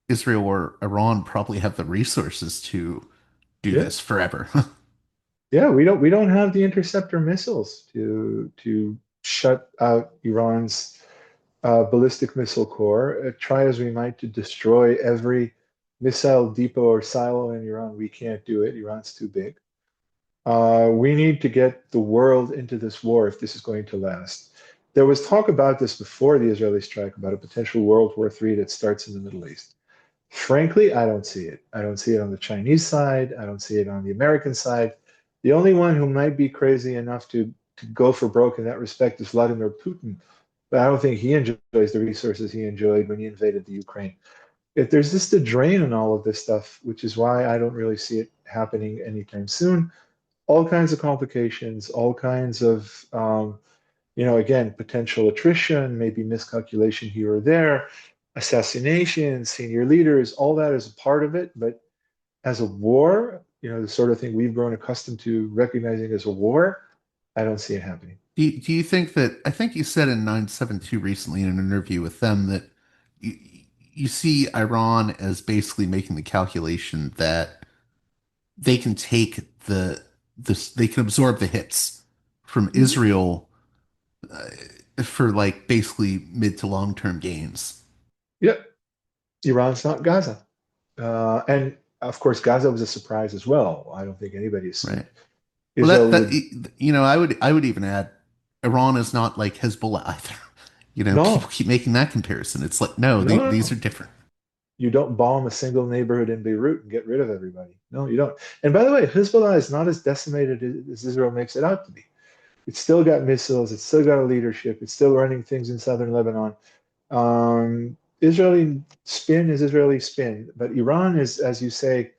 Israel or Iran probably have the resources to do Yeah. this forever. Yeah, we don't have the interceptor missiles to shut out Iran's ballistic missile core. Try as we might to destroy every missile depot or silo in Iran, we can't do it. Iran's too big. We need to get the world into this war if this is going to last. There was talk about this before the Israeli strike about a potential World War III that starts in the Middle East. Frankly, I don't see it. I don't see it on the Chinese side. I don't see it on the American side. The only one who might be crazy enough to go for broke in that respect is Vladimir Putin. But I don't think he enjoys the resources he enjoyed when he invaded the Ukraine. If there's just a drain on all of this stuff, which is why I don't really see it happening anytime soon. All kinds of complications, all kinds of again, potential attrition, maybe miscalculation here or there, assassination, senior leaders, all that is a part of it. But as a war, the sort of thing we've grown accustomed to recognizing as a war, I don't see it happening. Do you think that, I think you said in 972 recently in an interview with them that you, you see Iran as basically making the calculation that they can take they can absorb the hits from Mhm. Israel for like basically mid to long term gains. Yeah, Iran's not Gaza. And of course, Gaza was a surprise as well. I don't think anybody assumed Right. Well, Israel would. I would even add Iran is not like Hezbollah either. People No, keep making that comparison. It's like, no, no, no, these no. are different. You don't bomb a single neighborhood in Beirut and get rid of everybody. No, you don't. And by the way, Hezbollah is not as decimated as Israel makes it out to be. It's still got missiles. It's still got a leadership. It's still running things in southern Lebanon. Israeli spin is Israeli spin, but Iran is, as you say,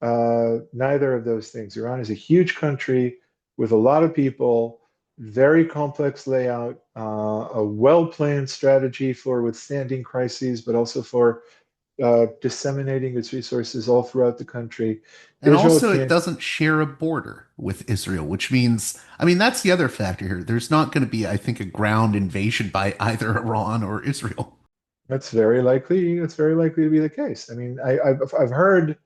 neither of those things. Iran is a huge country with a lot of people, very complex layout, a well-planned strategy for withstanding crises, but also for disseminating its resources all throughout the country. And Israel also, it can't. doesn't share a border with Israel, which means, I mean, that's the other factor here. There's not going to be, I think, a ground invasion by either Iran or Israel. That's very likely. That's very likely to be the case. I mean, I've heard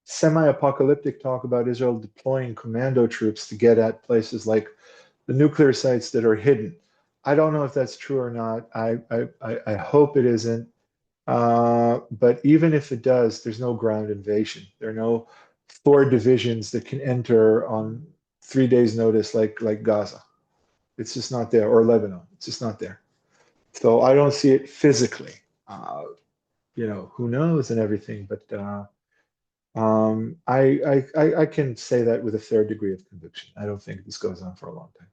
semi-apocalyptic talk about Israel deploying commando troops to get at places like the nuclear sites that are hidden. I don't know if that's true or not. I hope it isn't. But even if it does, there's no ground invasion. There are no four divisions that can enter on 3 days' notice like Gaza. It's just not there, or Lebanon. It's just not there. So I don't see it physically. Who knows and everything, but I can say that with a fair degree of conviction. I don't think this goes on for a long time.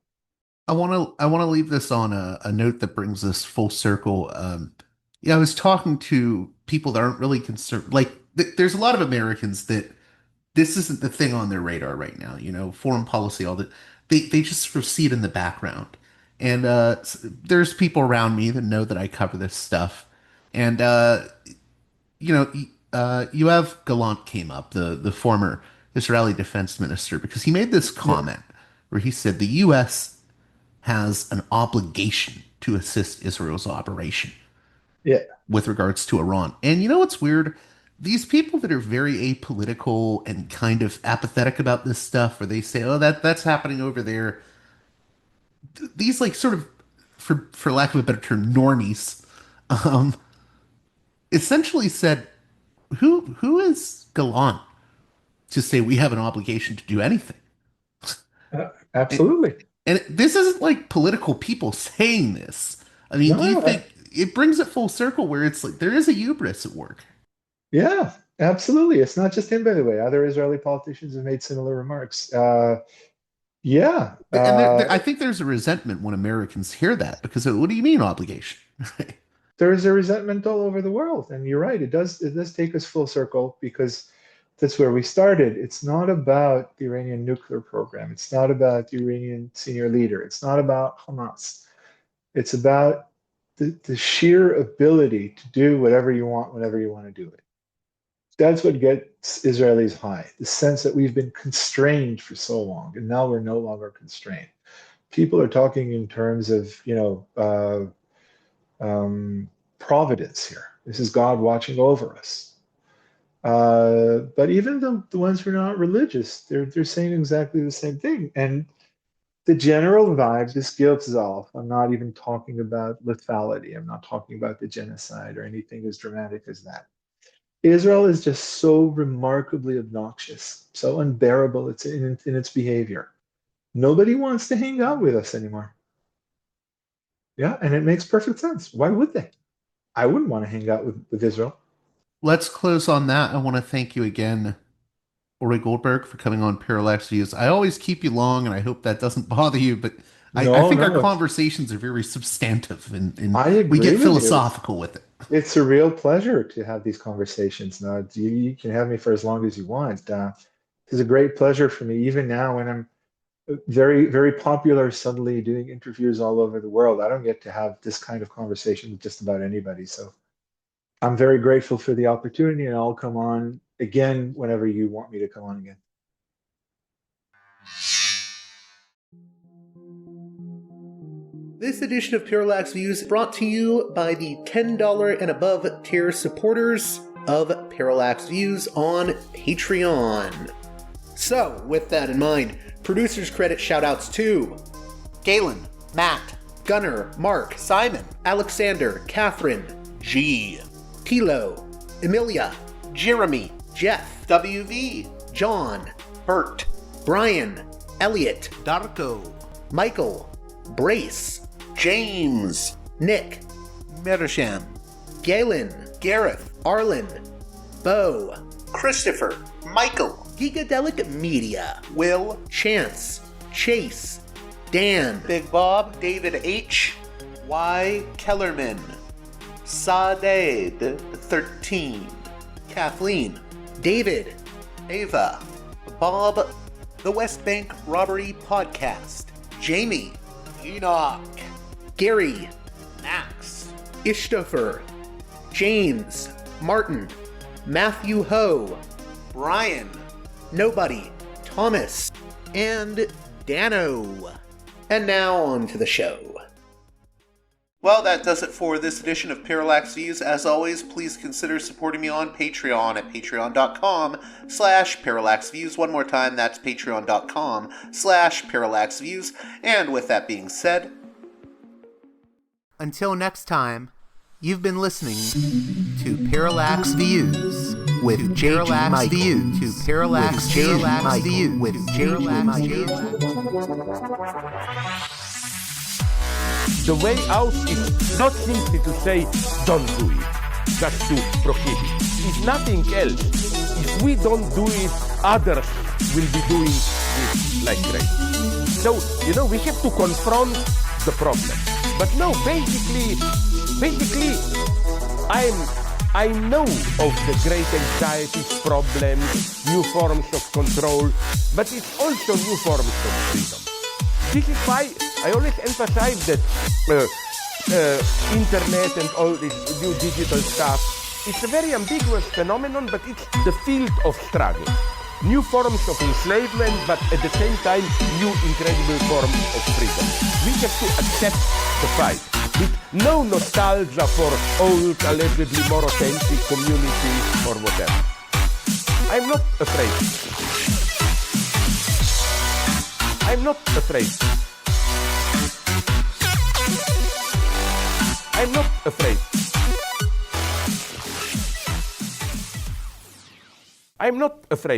I want to leave this on a note that brings us full circle. Yeah, I was talking to people that aren't really concerned. Like, there's a lot of Americans that this isn't the thing on their radar right now. Foreign policy, all that. They just sort of see it in the background. And there's people around me that know that I cover this stuff. And Yoav Galant came up, the former Israeli defense minister, because he made this Yeah, comment where he said the U.S. has an obligation to assist Israel's operation yeah, with regards to Iran. And you know what's weird? These people that are very apolitical and kind of apathetic about this stuff, where they say, "Oh, that's happening over there," these like sort of, for lack of a better term, normies, um, essentially said, "Who is Galan to say we have an obligation to do anything?" And, absolutely. and this isn't like political people saying this. I mean, No, do you no, think it brings it full circle where it's like there is a hubris at work? yeah, absolutely. It's not just him, by the way. Other Israeli politicians have made similar remarks. Yeah, And I think there's a resentment when Americans hear that because what do you mean obligation? there's a resentment all over the world, and you're right. It does take us full circle because that's where we started. It's not about the Iranian nuclear program. It's not about the Iranian senior leader. It's not about Hamas. It's about the sheer ability to do whatever you want whenever you want to do it. That's what gets Israelis high, the sense that we've been constrained for so long, and now we're no longer constrained. People are talking in terms of, providence here. This is God watching over us. But even the ones who are not religious, they're saying exactly the same thing. And the general vibe, this guilt is off. I'm not even talking about lethality. I'm not talking about the genocide or anything as dramatic as that. Israel is just so remarkably obnoxious, so unbearable in its behavior. Nobody wants to hang out with us anymore. Yeah, and it makes perfect sense. Why would they? I wouldn't want to hang out with Israel. Let's close on that. I want to thank you again, Ori Goldberg, for coming on Parallax Views. I always keep you long, and I hope that doesn't bother you, but I No, think our no, conversations are very substantive and I we agree get with you. philosophical with it. It's a real pleasure to have these conversations. Now, you can have me for as long as you want. It's a great pleasure for me, even now when I'm very, very popular, suddenly doing interviews all over the world. I don't get to have this kind of conversation with just about anybody. So I'm very grateful for the opportunity, and I'll come on again whenever you want me to come on again. This edition of Parallax Views is brought to you by the $10 and above tier supporters of Parallax Views on Patreon. So, with that in mind, producers credit shoutouts to Galen, Matt, Gunnar, Mark, Simon, Alexander, Catherine, G, Tilo, Emilia, Jeremy, Jeff, WV, John, Bert, Brian, Elliot, Darko, Michael, Brace, James, Nick, Mersham, Galen, Gareth, Arlen, Bo, Christopher, Michael, Gigadelic Media, Will, Chance, Chase, Dan, Big Bob, David H., Y. Kellerman, Sadeed 13, Kathleen, David, Ava, Bob, The West Bank Robbery Podcast, Jamie, Enoch, Gary, Max, Ishtofer, James, Martin, Matthew Ho, Brian, Nobody, Thomas, and Dano. And now on to the show. Well, that does it for this edition of Parallax Views. As always, please consider supporting me on Patreon at patreon.com/parallaxviews. One more time, that's patreon.com/parallaxviews. And with that being said, until next time, you've been listening to Parallax Views with Parallax Views to Parallax Views with Parallax Views. The way out is not simply to say, don't do it, just to prohibit. If nothing else, if we don't do it, others will be doing it like crazy. So, we have to confront the problem. But no, basically, I know of the great anxieties, problems, new forms of control, but it's also new forms of freedom. This is why I always emphasize that internet and all this new digital stuff, it's a very ambiguous phenomenon, but it's the field of struggle. New forms of enslavement, but at the same time, new incredible forms of freedom. We have to accept the fight with no nostalgia for old, allegedly more authentic communities or whatever. I'm not afraid. I'm not afraid. I'm not afraid. I'm not afraid.